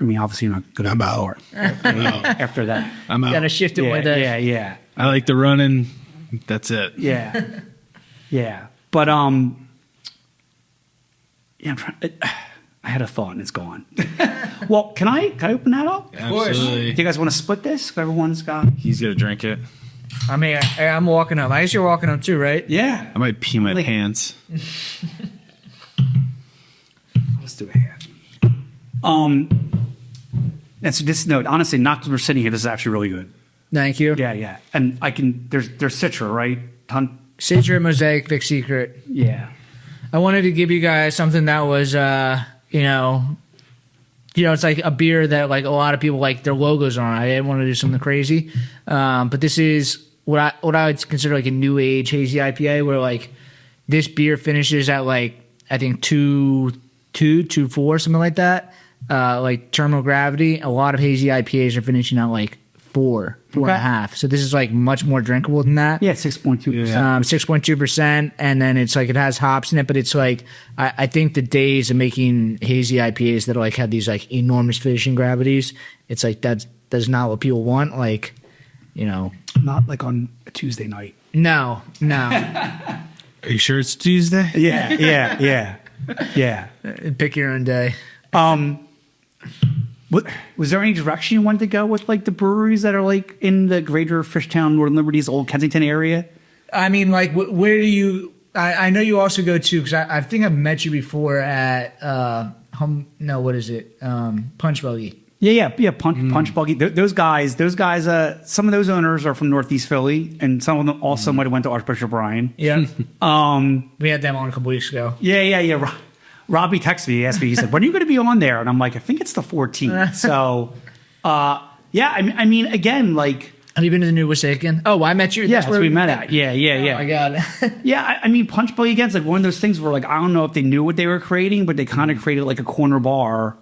I mean, obviously you're not going to. I'm out. After that. I'm out. Gotta shift it with it. Yeah. I like the running. That's it. Yeah. Yeah. But yeah, I'm trying, I had a thought and it's gone. Well, can I open that up? Absolutely. Do you guys want to split this? Everyone's got. He's gonna drink it. I mean, I'm walking up. I guess you're walking up too, right? Yeah. I might pee my pants. Let's do a half. And so this note, honestly, not because we're sitting here, this is actually really good. Thank you. Yeah. And I can. There's Citra, right? Citra, Mosaic, Vic Secret. Yeah. I wanted to give you guys something that was, it's like a beer that like a lot of people like their logos on. I didn't want to do something crazy, but this is what I would consider like a new age hazy IPA, where like this beer finishes at like I think 2.4, something like that. Like terminal gravity. A lot of hazy IPAs are finishing at like 4.5. So this is like much more drinkable than that. Yeah, 6.2%. 6.2%, and then it's like it has hops in it, but it's like I think the days of making hazy IPAs that like have these like enormous finishing gravities, it's like that's not what people want. Like, Not like on a Tuesday night. No. Are you sure it's Tuesday? Yeah. Pick your own day. What, was there any direction you wanted to go with like the breweries that are like in the greater Fishtown, Northern Liberties, Old Kensington area? I mean, like, where do you? I know you also go to, because I think I've met you before at what is it? Punch Buggy. Yeah. Punch Buggy. Those guys. Some of those owners are from Northeast Philly, and some of them also might have went to Archbishop Bryan. Yeah. We had them on a couple weeks ago. Yeah. Robbie texted me. He asked me. He said, "When are you going to be on there?" And I'm like, "I think it's the 14th." So, I mean, again, like, have you been to the new Wasakin? Oh, I met you. Yeah, that's where we met at. Yeah. Oh my god. Yeah, I mean, Punch Buggy again is like one of those things where like I don't know if they knew what they were creating, but they kind of created like a corner bar,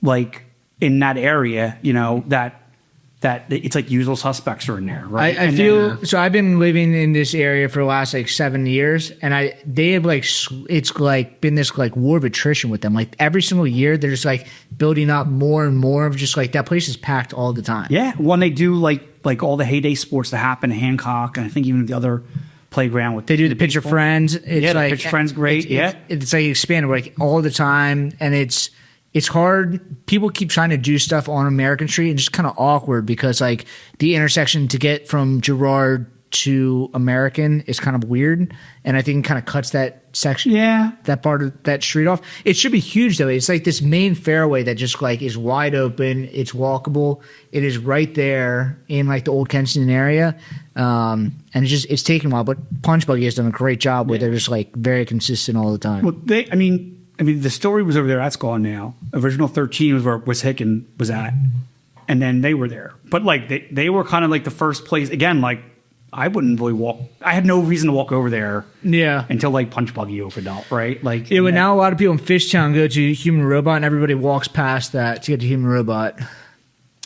like in that area. That it's like usual suspects are in there, right? I feel so. I've been living in this area for the last like 7 years, and they have like it's like been this like war of attrition with them. Like every single year, they're just like building up more and more of just like that place is packed all the time. Yeah, when they do like all the heyday sports that happen in Hancock, and I think even the other playground with they do the Pitcher Friends. It's the Pitcher Friends, great. It's like expanded like all the time, and it's hard. People keep trying to do stuff on American Street and just kind of awkward because like the intersection to get from Girard to American is kind of weird. And I think it kind of cuts that section, that part of that street off. It should be huge though. It's like this main fairway that just like is wide open. It's walkable. It is right there in like the Old Kensington area. And it's taken a while, but Punch Buggy has done a great job where they're just like very consistent all the time. Well, I mean, the story was over there. That's gone now. Original 13 was where Wissahickon was at. And then they were there. But, like, they were kind of like the first place. Again, like, I wouldn't really walk. I had no reason to walk over there. Yeah. Until, like, Punch Buggy opened up, right? Like, yeah, but now a lot of people in Fishtown go to Human Robot, and everybody walks past that to get to Human Robot.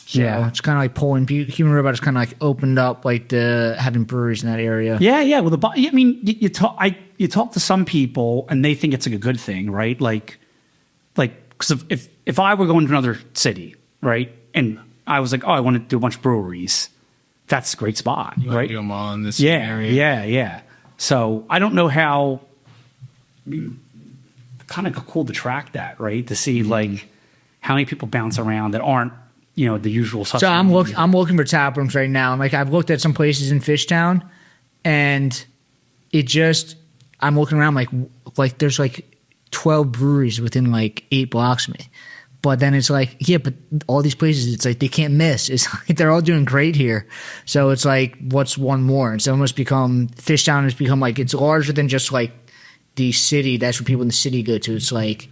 So it's kind of like pulling people. Human Robot has kind of like opened up like having breweries in that area. Yeah. Well, I mean, you talk to some people and they think it's like a good thing, right? Like, because if I were going to another city, right, and I was like, oh, I want to do a bunch of breweries, that's a great spot, You right? do them all in this area. Yeah. So I don't know how. Kind of cool to track that, right? To see like how many people bounce around that aren't. The usual suspects. So I'm looking for tap rooms right now. Like I've looked at some places in Fishtown, and I'm looking around like there's like 12 breweries within like 8 blocks of me. But then it's like, yeah, but all these places, it's like they can't miss. It's like they're all doing great here. So it's like, what's one more? It's almost Fishtown has become like it's larger than just like the city. That's what people in the city go to. It's like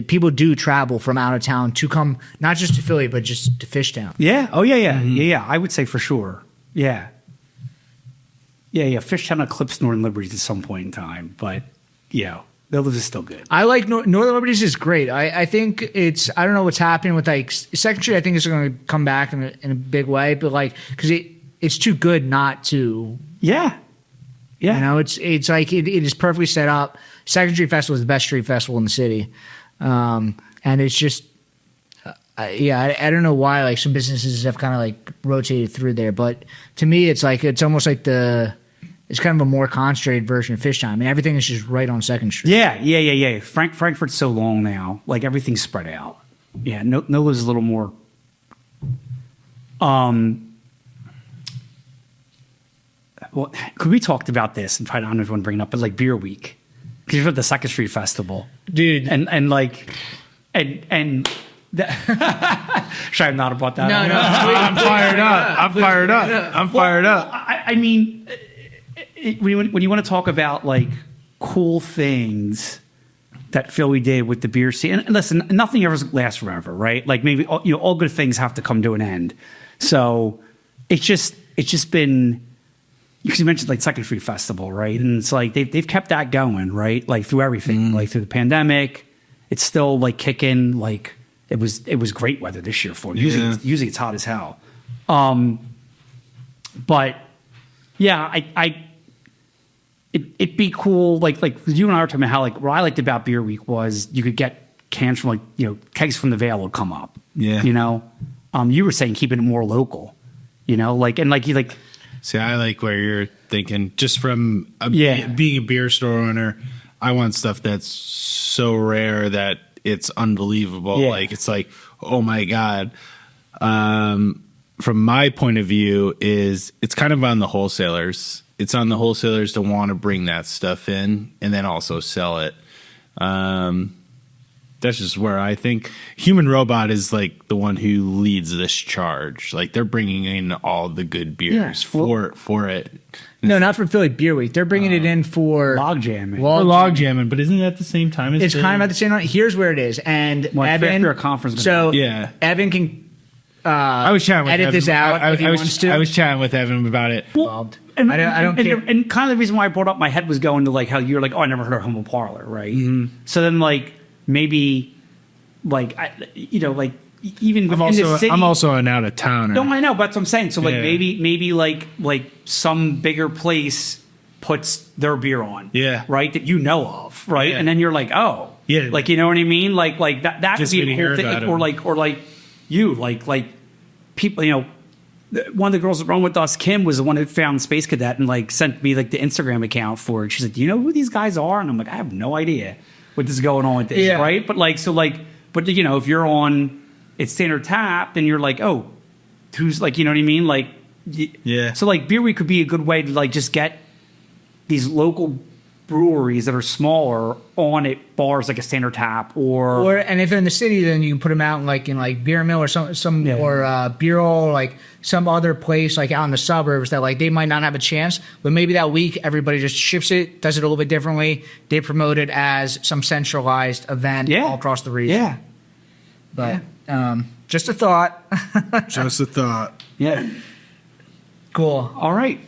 people do travel from out of town to come not just to Philly but just to Fishtown. Yeah. Oh yeah. Yeah. I would say for sure. Yeah. Fishtown eclipsed Northern Liberties at some point in time, but Those are still good. I like Northern Liberties is great. I think I don't know what's happening with like Second Street. I think it's going to come back in a big way, but like because it's too good not to. Yeah. Yeah. You know, it's like it is perfectly set up. Second Street Festival is the best street festival in the city, and it's just. I don't know why like some businesses have kind of like rotated through there, but to me it's almost like it's kind of a more concentrated version of Fishtown. I mean, everything is just right on Second Street. Yeah. Frankfurt's so long now, like everything's spread out. Yeah, Nola's a little more. Well, could we talked about this and probably I don't know if you want to bring it up, but like Beer Week, because you've got the Second Street Festival, dude, and should I have not about that? No. I'm fired up. I mean, when you want to talk about like cool things that Philly did with the beer scene, and listen, nothing ever lasts forever, right? Like maybe all good things have to come to an end. So it's just been. Because you mentioned like Second Street Festival, right? And it's like they've kept that going, right? Like through everything, like through the pandemic, it's still like kicking. Like it was great weather this year for it. Usually it's hot as hell. But yeah, it'd be cool. Like you and I were talking about how like what I liked about Beer Week was you could get cans from kegs from the Vale would come up. Yeah. You were saying keeping it more local. See, I like where you're thinking. Just from being a beer store owner, I want stuff that's so rare that it's unbelievable. Yeah. Like it's like, oh my god. From my point of view, it's kind of on the wholesalers. It's on the wholesalers to want to bring that stuff in and then also sell it. That's just where I think Human Robot is like the one who leads this charge. Like they're bringing in all the good beers for it. No, not for Philly Beer Week. They're bringing it in for log jamming. Log jamming, but isn't that the same time as it's kind of at the same time. Here's where it is. And Evan, a conference. Evan can I was chatting with edit Evan. this out if he wants to. I was chatting with Evan about it. And I don't care. And kind of the reason why I brought up my head was going to like how you're like, oh, I never heard of Humble Parlor, right? Mm-hmm. So then like maybe like even I'm in the city, I'm also an out of towner. No, I know, but that's what I'm saying. So like maybe like some bigger place puts their beer on, right? That you know of, right? Yeah. And then you're like, oh, yeah, like you know what I mean? Like that would be a cool thing, or like people, one of the girls that run with us, Kim, was the one who found Space Cadet and like sent me like the Instagram account for it. She's like, do you know who these guys are? And I'm like, I have no idea what is going on with this, right? But but if you're on it's standard tap, then you're like, oh, who's like, you know what I mean? Like, yeah. So like Beer Week could be a good way to like just get these local breweries that are smaller on at bars like a standard tap or and if they're in the city, then you can put them out in like Beermill or some or Bureau, like some other place like out in the suburbs that like they might not have a chance, but maybe that week everybody just shifts it, does it a little bit differently. They promote it as some centralized event all across the region. Yeah, but just a thought. Just a thought. Yeah. Cool. All right.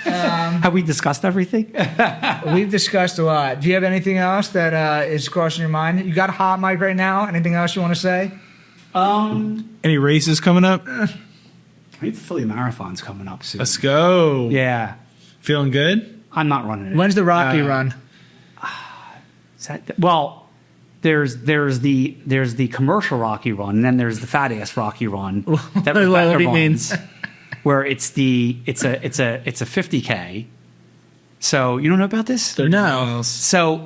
Have we discussed everything? We've discussed a lot. Do you have anything else that is crossing your mind? You got a hot mic right now. Anything else you want to say? Any races coming up? I think the Philly Marathon's coming up soon. Let's go. Yeah. Feeling good? I'm not running it. When's the Rocky run? There's the commercial Rocky run, and then there's the fat ass Rocky run. That what he means. Where it's a 50K. So you don't know about this? No. So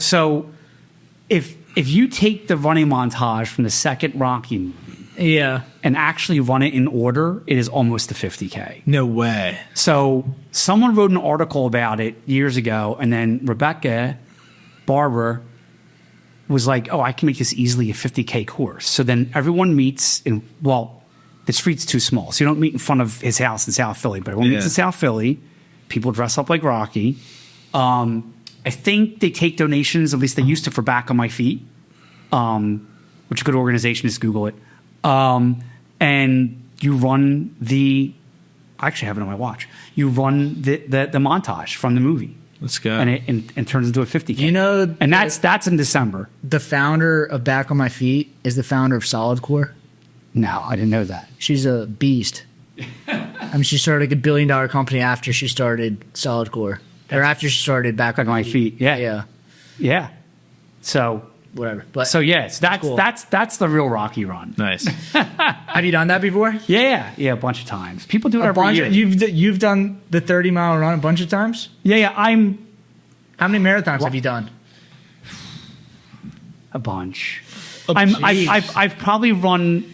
if you take the running montage from the second Rocky movie, and actually run it in order, it is almost a 50K. No way. So someone wrote an article about it years ago, and then Rebecca Barber was like, "Oh, I can make this easily a 50K course." So then everyone meets in the street's too small, so you don't meet in front of his house in South Philly. But everyone meets in South Philly. People dress up like Rocky. I think they take donations, at least they used to, for Back on My Feet, which is a good organization. Just Google it. And you run I actually have it on my watch. You run the montage from the movie. Let's go. And it turns into a 50K. You know, and that's in December. the founder of Back on My Feet is the founder of Solidcore. No, I didn't know that. She's a beast. I mean, she started like $1 billion company after she started Solidcore, or after she started Back on My Feet. Yeah. Yeah, Yeah. So whatever. But so yes, that's cool. that's the real Rocky Run. Nice. have you done that before? Yeah, a bunch of times. People do it A every bunch. year. You've done the 30-mile run a bunch of times. Yeah. I'm How many marathons have you done? a bunch. Oh, I've probably run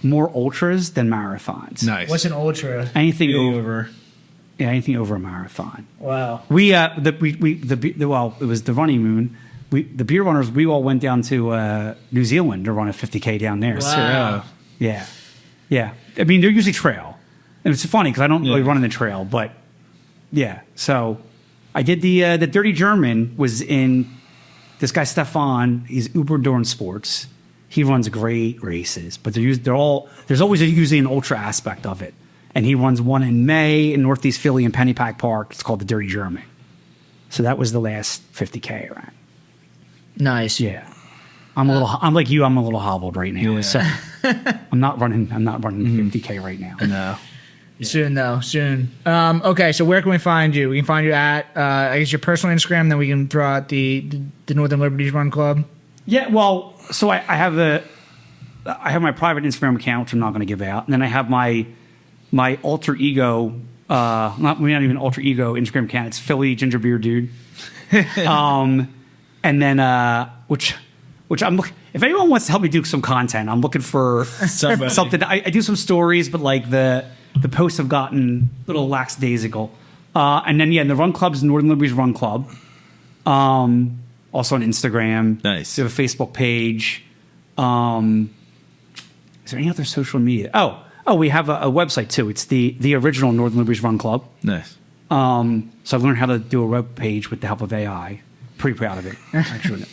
more ultras than marathons. Nice. What's an ultra? Anything over? anything over a marathon. Wow. We well, it was the running moon. The beer runners, we all went down to New Zealand to run a 50K down there. Wow. So, yeah. I mean, they're usually trail, and it's funny because I don't really run in the trail, but yeah. So I did the Dirty German was in this guy Stefan. He's Uber Endurance Sports. He runs great races, but there's always usually an ultra aspect of it. And he runs one in May in Northeast Philly in Pennypack Park. It's called the Dirty German. So that was the last 50K I ran. Nice. Yeah. I'm like you, I'm a little hobbled right now. Yeah. So I'm not running 50K right now. No. Soon though, soon. Okay, so where can we find you? We can find you at I guess your personal Instagram, then we can throw out the Northern Liberties Run Club. Yeah, well, so I have my private Instagram account, which I'm not going to give out, and then I have my alter ego, not even alter ego Instagram account. It's Philly Ginger Beer Dude, and then which I'm looking. If anyone wants to help me do some content, I'm looking for Somebody. something. I do some stories, but like the posts have gotten a little lackadaisical. And then the Run Club's Northern Liberties Run Club. Also on Instagram. Nice. We have a Facebook page. Is there any other social media? Oh, we have a website too. It's the original Northern Liberties Run Club. Nice. So I've learned how to do a web page with the help of AI. Pretty proud of it, actually.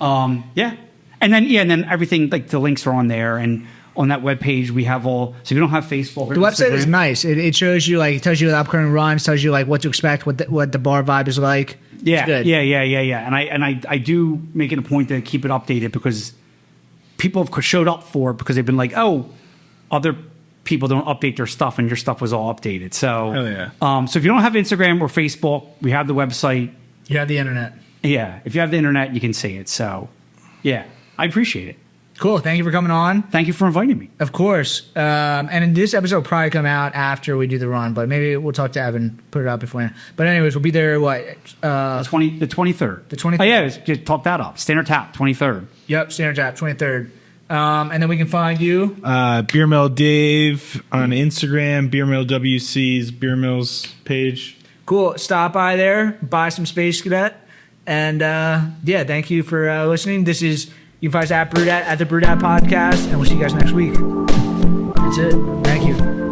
Yeah. And then everything, like the links are on there, and on that web page we have all. So if you don't have Facebook, The website is nice. It shows you it tells you the upcoming runs, tells you what to expect, what the bar vibe is like. Yeah, It's good. yeah. And I do make it a point to keep it updated because people have showed up for it because they've been like, oh, other people don't update their stuff, and your stuff was all updated. So, Hell yeah. So if you don't have Instagram or Facebook, we have the website. You have the internet. Yeah, if you have the internet, you can see it. So, yeah, I appreciate it. Cool. Thank you for coming on. Thank you for inviting me. Of course. And this episode will probably come out after we do the run, but maybe we'll talk to Evan, put it out beforehand. But anyways, we'll be there, The 23rd. The 23rd. Oh, yeah, just talk that up. Standard Tap, 23rd. Yep, Standard Tap, 23rd. And then we can find you. Beermill Dave on Instagram, Beermill WC's Beermill's page. Cool. Stop by there, buy some Space Cadet. And thank you for listening. This is, you can find us at the Brewdat Podcast, and we'll see you guys next week. That's it. Thank you.